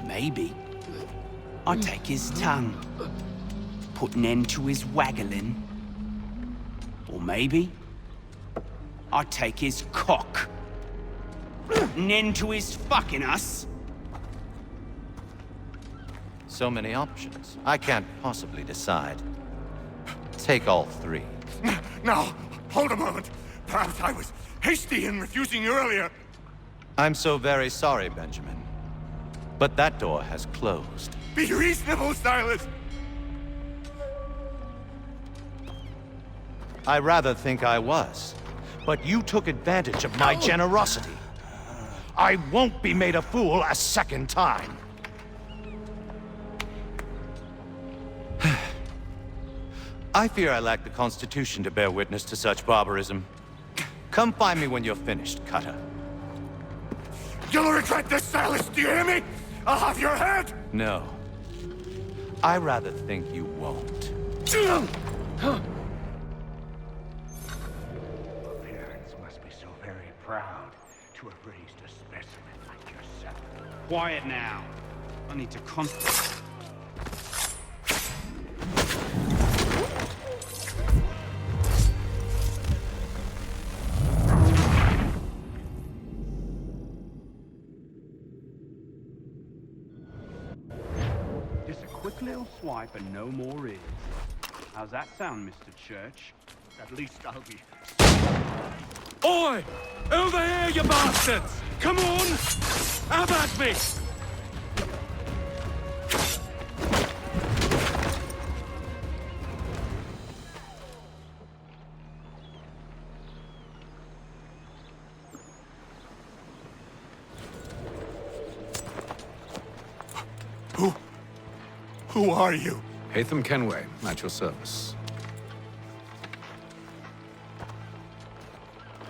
Maybe I'll take his tongue. Put an end to his waggling. Or maybe I'll take his cock. Put an end to his fucking us. So many options. I can't possibly decide. Take all three. Now, hold a moment. Perhaps I was hasty in refusing you earlier. I'm so very sorry, Benjamin. But that door has closed. Be reasonable, Silas. I rather think I was. But you took advantage of my generosity. I won't be made a fool a second time. I fear I lack the constitution to bear witness to such barbarism. Come find me when you're finished, Cutter. You'll regret this, Silas, do you hear me? I'll have your head! No. I rather think you won't. Parents must be so very proud to have raised a specimen like yourself. Quiet now. I need to Just a quick little swipe and no more is. How's that sound, Mr. Church? At least I'll be... Oi! Over here, you bastards! Come on! Have at me! Who are you? Hatham Kenway, at your service.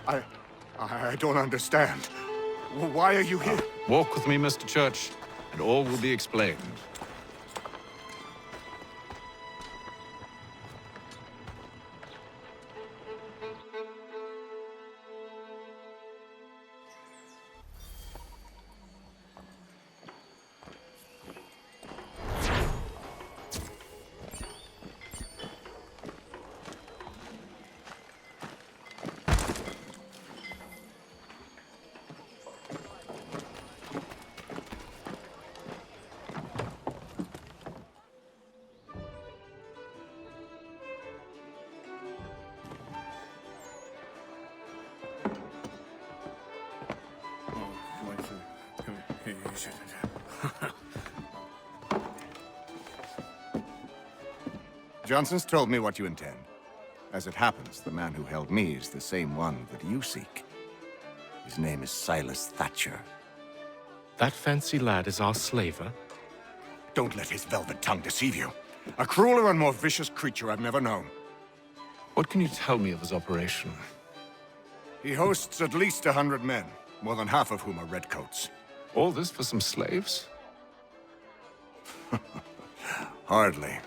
I don't understand. Why are you here? Walk with me, Mr. Church, and all will be explained. Johnson's told me what you intend. As it happens, the man who held me is the same one that you seek. His name is Silas Thatcher. That fancy lad is our slaver? Don't let his velvet tongue deceive you. A crueler and more vicious creature I've never known. What can you tell me of his operation? He hosts at least 100 men, more than half of whom are redcoats. All this for some slaves? Hardly.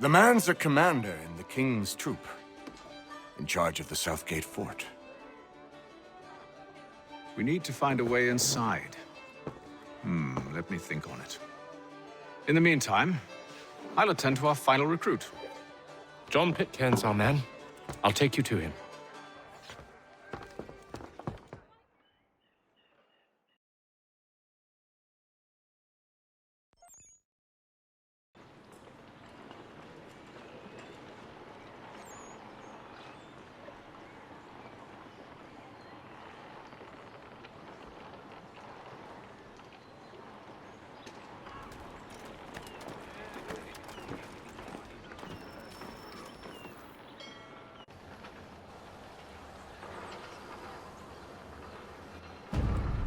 The man's a commander in the King's troop, in charge of the Southgate Fort. We need to find a way inside. Let me think on it. In the meantime, I'll attend to our final recruit. John Pitcairn's our man. I'll take you to him.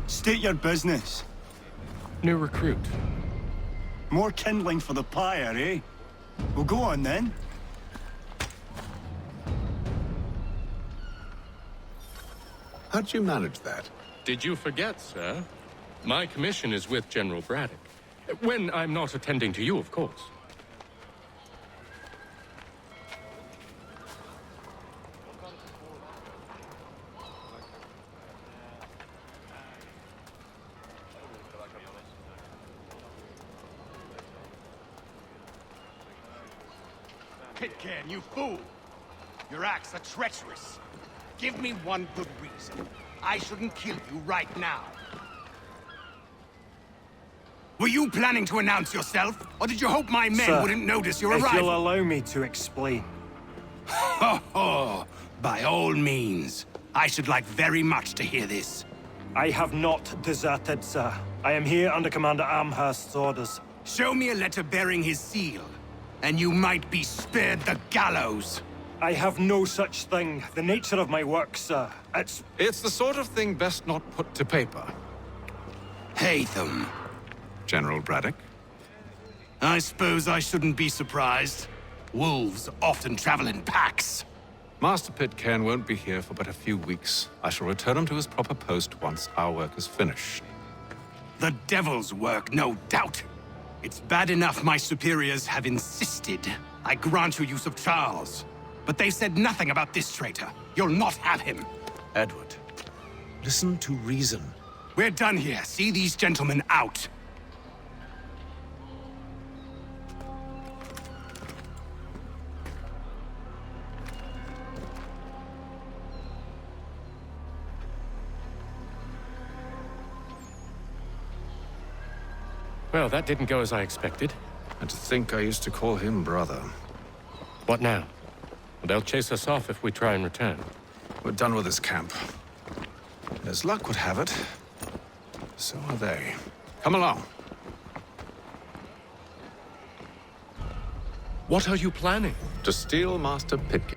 State your business. New recruit. More kindling for the pyre, eh? Well, go on then. How'd you manage that? Did you forget, sir? My commission is with General Braddock. When I'm not attending to you, of course. Pitcairn, you fool! Your acts are treacherous. Give me one good reason. I shouldn't kill you right now. Were you planning to announce yourself? Or did you hope my men Sir, wouldn't notice your if arrival? you'll allow me to explain. Ho ho! By all means. I should like very much to hear this. I have not deserted, sir. I am here under Commander Amherst's orders. Show me a letter bearing his seal, and you might be spared the gallows. I have no such thing. The nature of my work, sir, It's the sort of thing best not put to paper. Hatham. General Braddock? I suppose I shouldn't be surprised. Wolves often travel in packs. Master Pitcairn won't be here for but a few weeks. I shall return him to his proper post once our work is finished. The devil's work, no doubt. It's bad enough my superiors have insisted I grant you use of Charles. But they said nothing about this traitor. You'll not have him. Edward, listen to reason. We're done here. See these gentlemen out. Well, that didn't go as I expected. And to think I used to call him brother. What now? They'll chase us off if we try and return. We're done with this camp. As luck would have it, so are they. Come along. What are you planning? To steal Master Pitcairn.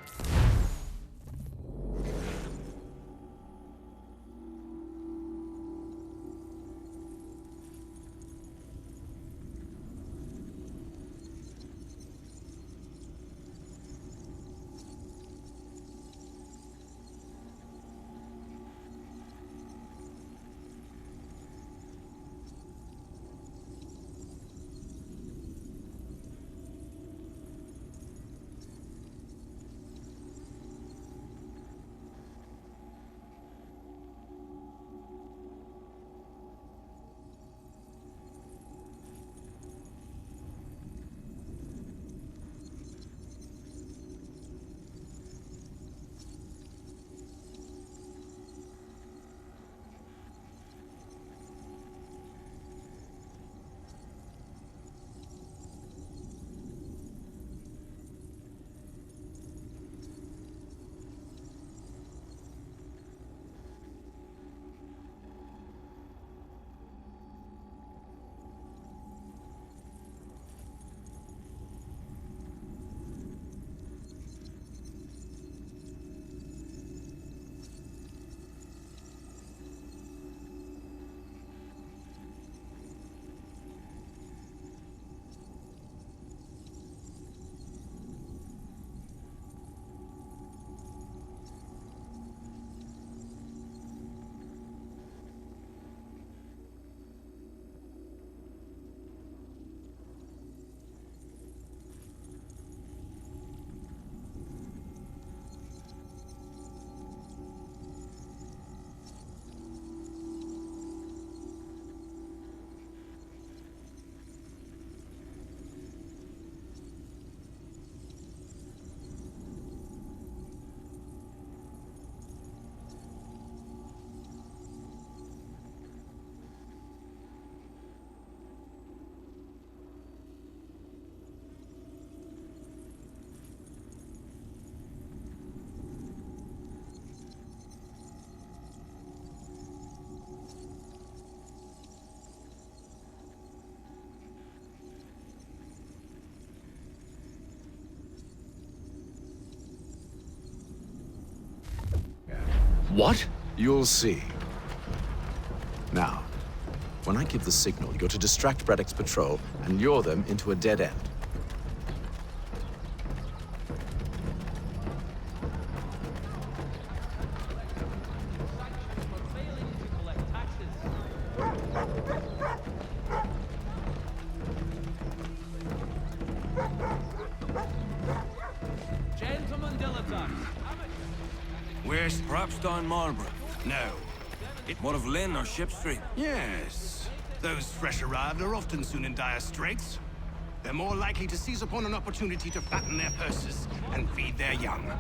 What? You'll see. Now, when I give the signal, you're to distract Braddock's patrol and lure them into a dead end. Gentlemen dilettantes. Where's perhaps down Marlborough? No. More of Lynn or Ship Street? Yes. Those fresh arrived are often soon in dire straits. They're more likely to seize upon an opportunity to fatten their purses and feed their young.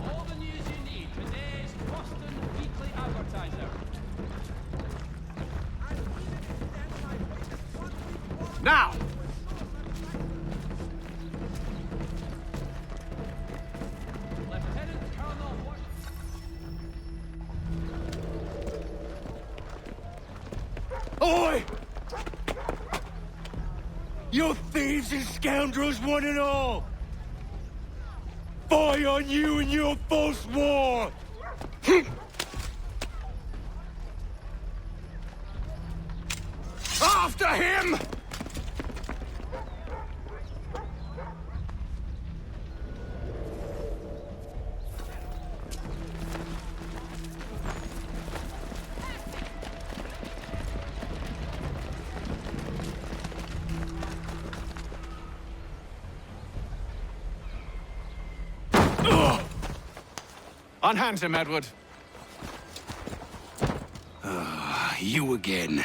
All the news you need. Today's Boston Weekly Advertiser. Now! Lieutenant Colonel Oi! You thieves and scoundrels, one and all! Fie on you and your false war! After him! Unhand him, Edward. You again.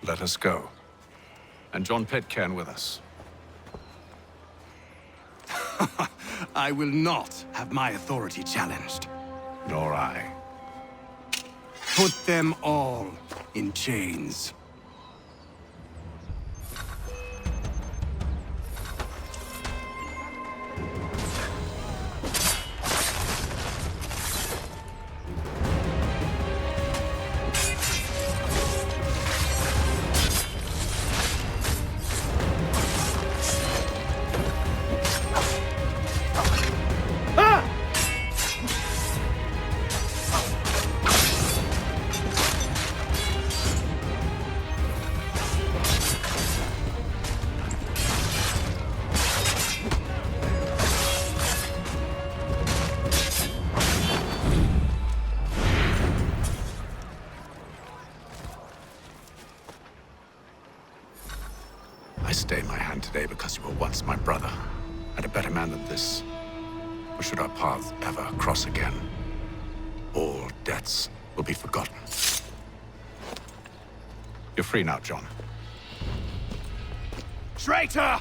Let us go. And John Pitcairn with us. I will not have my authority challenged. Nor I. Put them all in chains. I stay my hand today because you were once my brother, and a better man than this. Or should our paths ever cross again, all debts will be forgotten. You're free now, John. Traitor!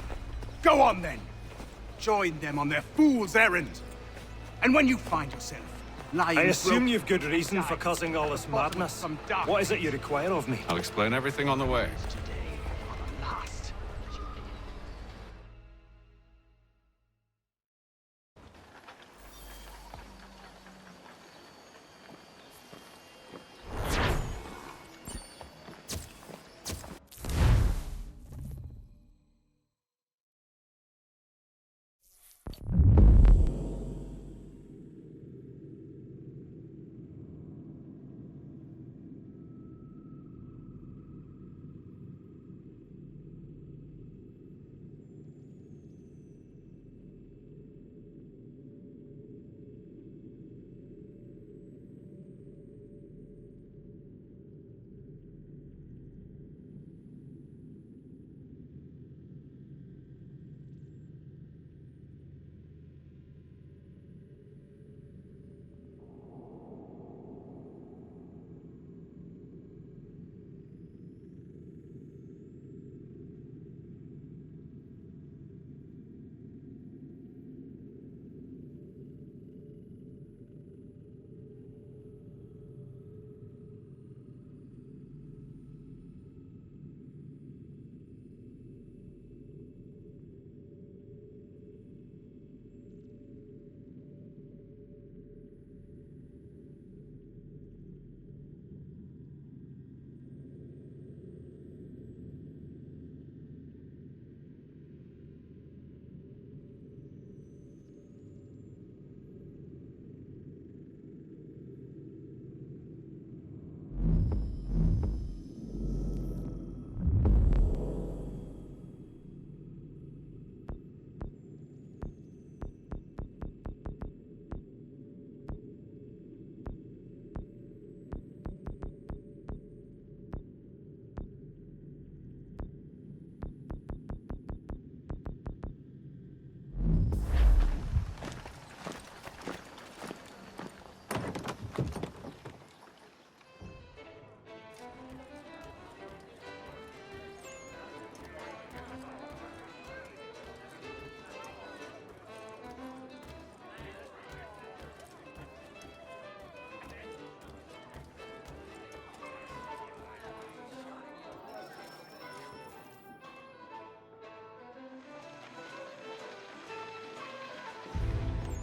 Go on, then. Join them on their fool's errand. And when you find yourself lying... I assume you've good reason for causing all this madness. What is it you require of me? I'll explain everything on the way.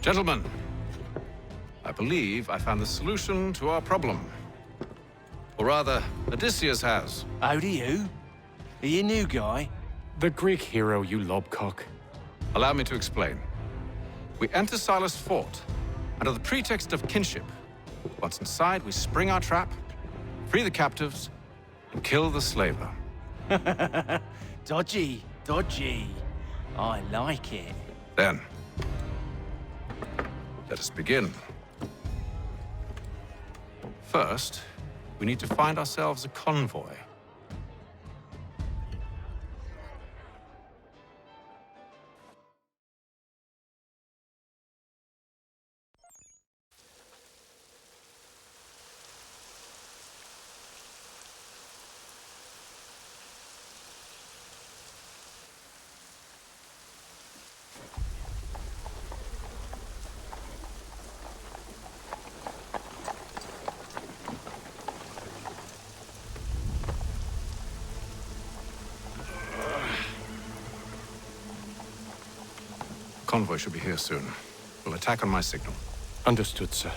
Gentlemen, I believe I found the solution to our problem. Or rather, Odysseus has. How do you? Are you a new guy? The Greek hero, you lobcock. Allow me to explain. We enter Silas' fort, under the pretext of kinship. Once inside, we spring our trap, free the captives, and kill the slaver. Dodgy, dodgy. I like it. Then, let us begin. First, we need to find ourselves a convoy. Convoy should be here soon. We'll attack on my signal. Understood, sir.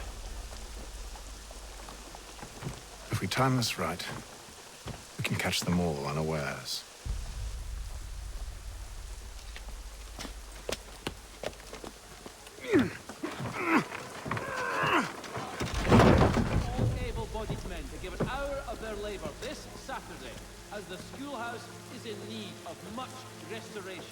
If we time this right, we can catch them all unawares. All able-bodied men to give an hour of their labor this Saturday, as the schoolhouse is in need of much restoration.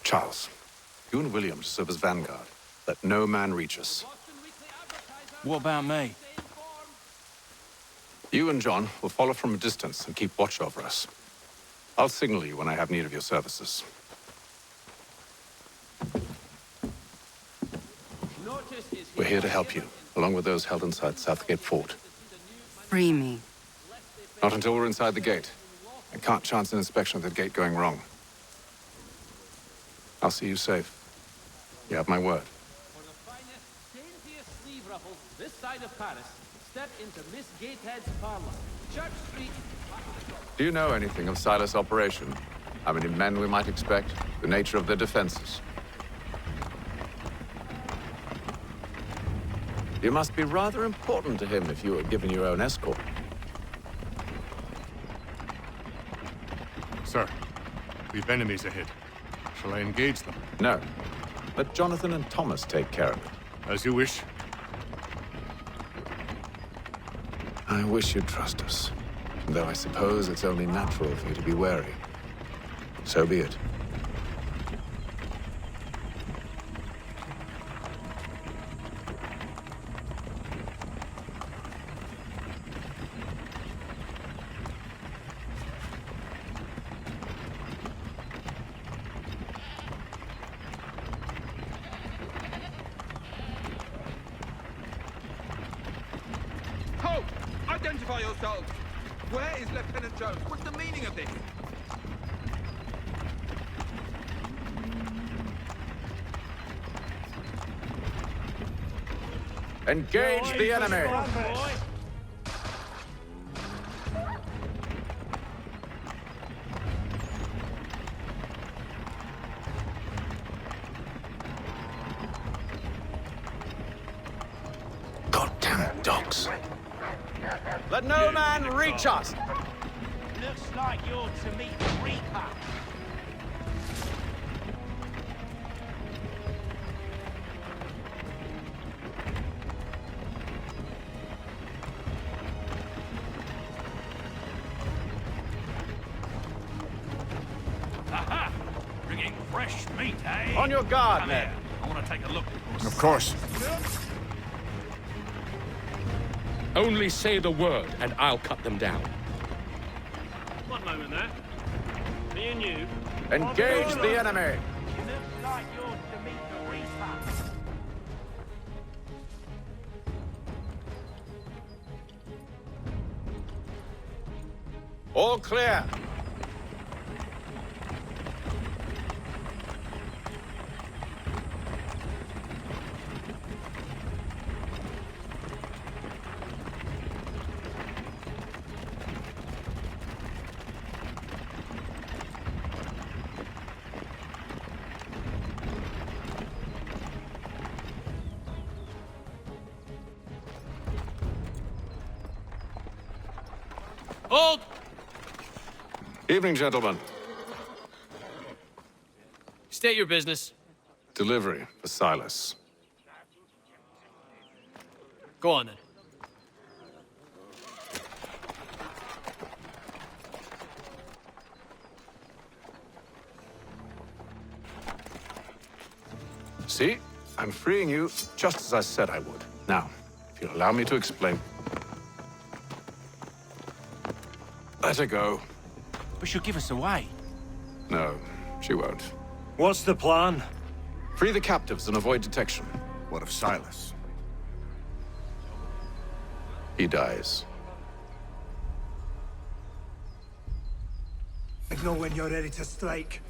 Charles, you and William serve as vanguard. Let no man reach us. What about me? You and John will follow from a distance and keep watch over us. I'll signal you when I have need of your services. We're here to help you, along with those held inside Southgate Fort. Free me. Not until we're inside the gate. I can't chance an inspection of the gate going wrong. I'll see you safe. You have my word. For the finest, daintiest sleeve ruffles this side of Paris, step into Miss Gatehead's parlor. Church Street. Do you know anything of Silas' operation? How many men we might expect? The nature of their defenses? You must be rather important to him if you were given your own escort. Sir, we've enemies ahead. Shall I engage them? No. Let Jonathan and Thomas take care of it. As you wish. I wish you'd trust us. Though I suppose it's only natural for you to be wary. So be it. Halt! Identify yourselves! Where is Lieutenant Jones? What's the meaning of this? Engage the enemy! Goddamn dogs. Let no man reach us! Looks like you're to meet the Reaper. Meat, eh? On your guard, Come men. here. I want to take a look. Of course. Only say the word, and I'll cut them down. One moment there. Me and you. Engage the enemy. You look like you're to meet the Reaper. All clear. Hold! Evening, gentlemen. State your business. Delivery for Silas. Go on, then. See? I'm freeing you just as I said I would. Now, if you'll allow me to explain. Let her go. But she'll give us away. No, she won't. What's the plan? Free the captives and avoid detection. What of Silas? He dies. I know when you're ready to strike.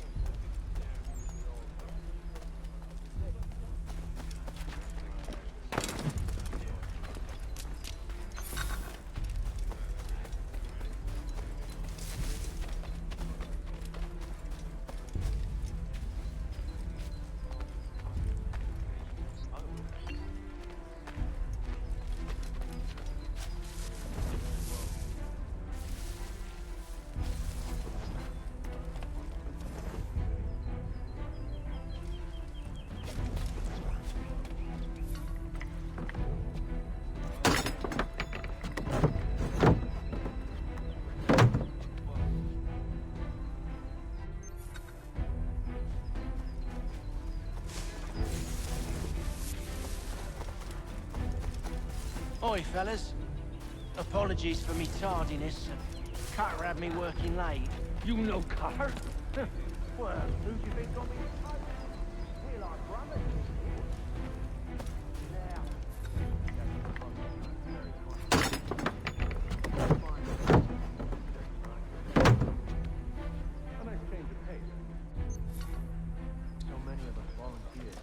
Oi, fellas. Apologies for me tardiness. Carter had me working late. You know Carter? Well, who do you think got me? We're like brothers. So many of us volunteered.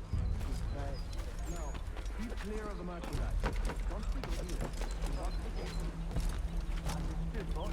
Now, keep clear of the merchandise. Once we go here, we want to get good boy.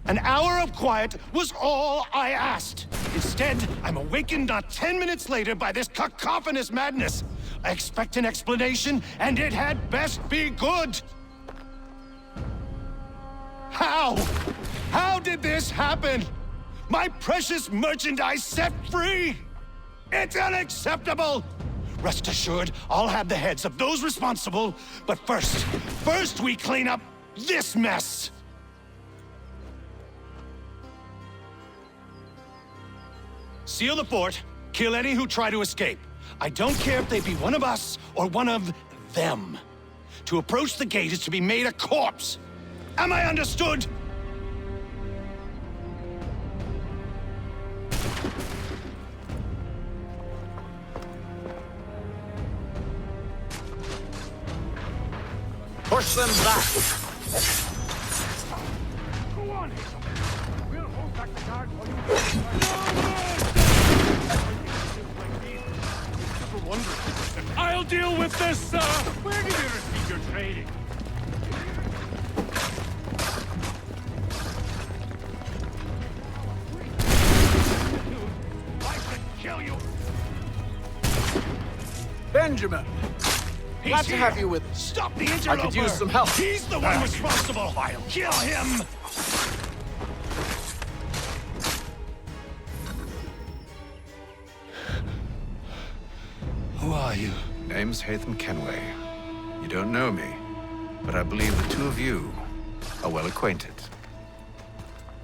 An hour of quiet was all I asked. Instead, I'm awakened not 10 minutes later by this cacophonous madness. I expect an explanation, and it had best be good. How? How did this happen? My precious merchandise set free? It's unacceptable! Rest assured, I'll have the heads of those responsible. But first we clean up this mess. Seal the fort, kill any who try to escape. I don't care if they be one of us or one of them. To approach the gate is to be made a corpse. Am I understood? Push them back! Go on, we'll hold back the guard while you... I'll deal with this, sir! Where did you receive your training? I can kill you! Benjamin! Glad to have you with us. Stop the I interloper! could use some help. He's the one responsible! Kill him! Who are you? Name's Hatham Kenway. You don't know me, but I believe the two of you are well acquainted.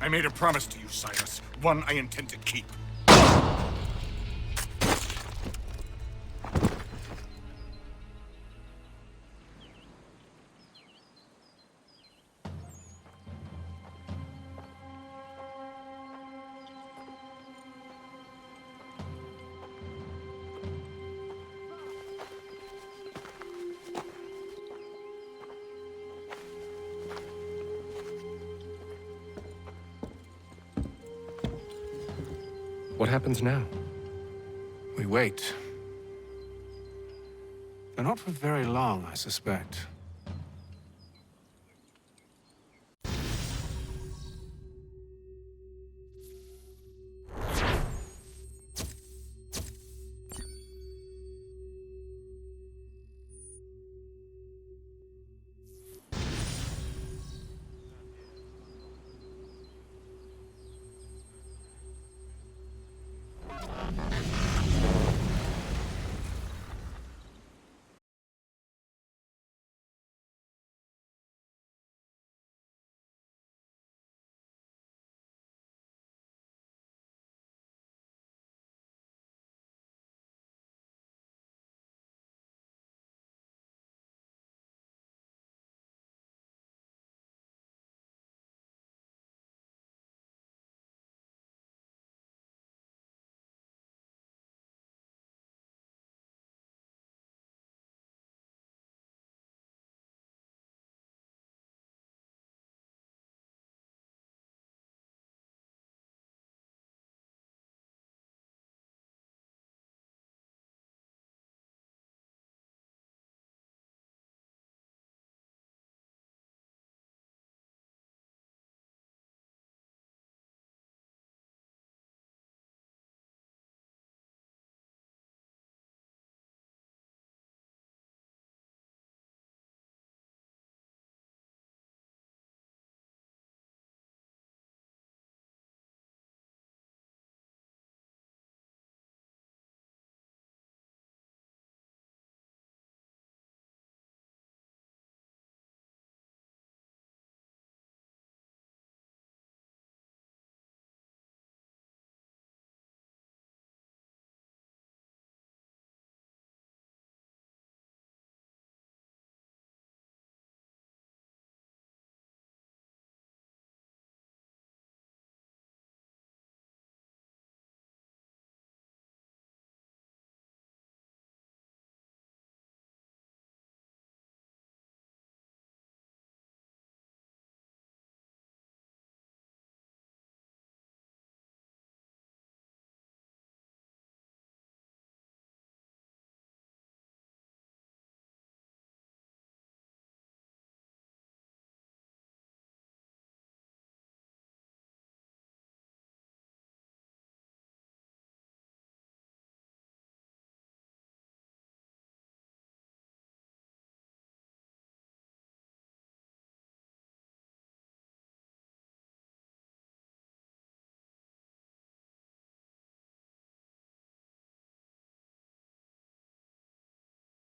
I made a promise to you, Silas. One I intend to keep. What happens now? We wait. But not for very long, I suspect.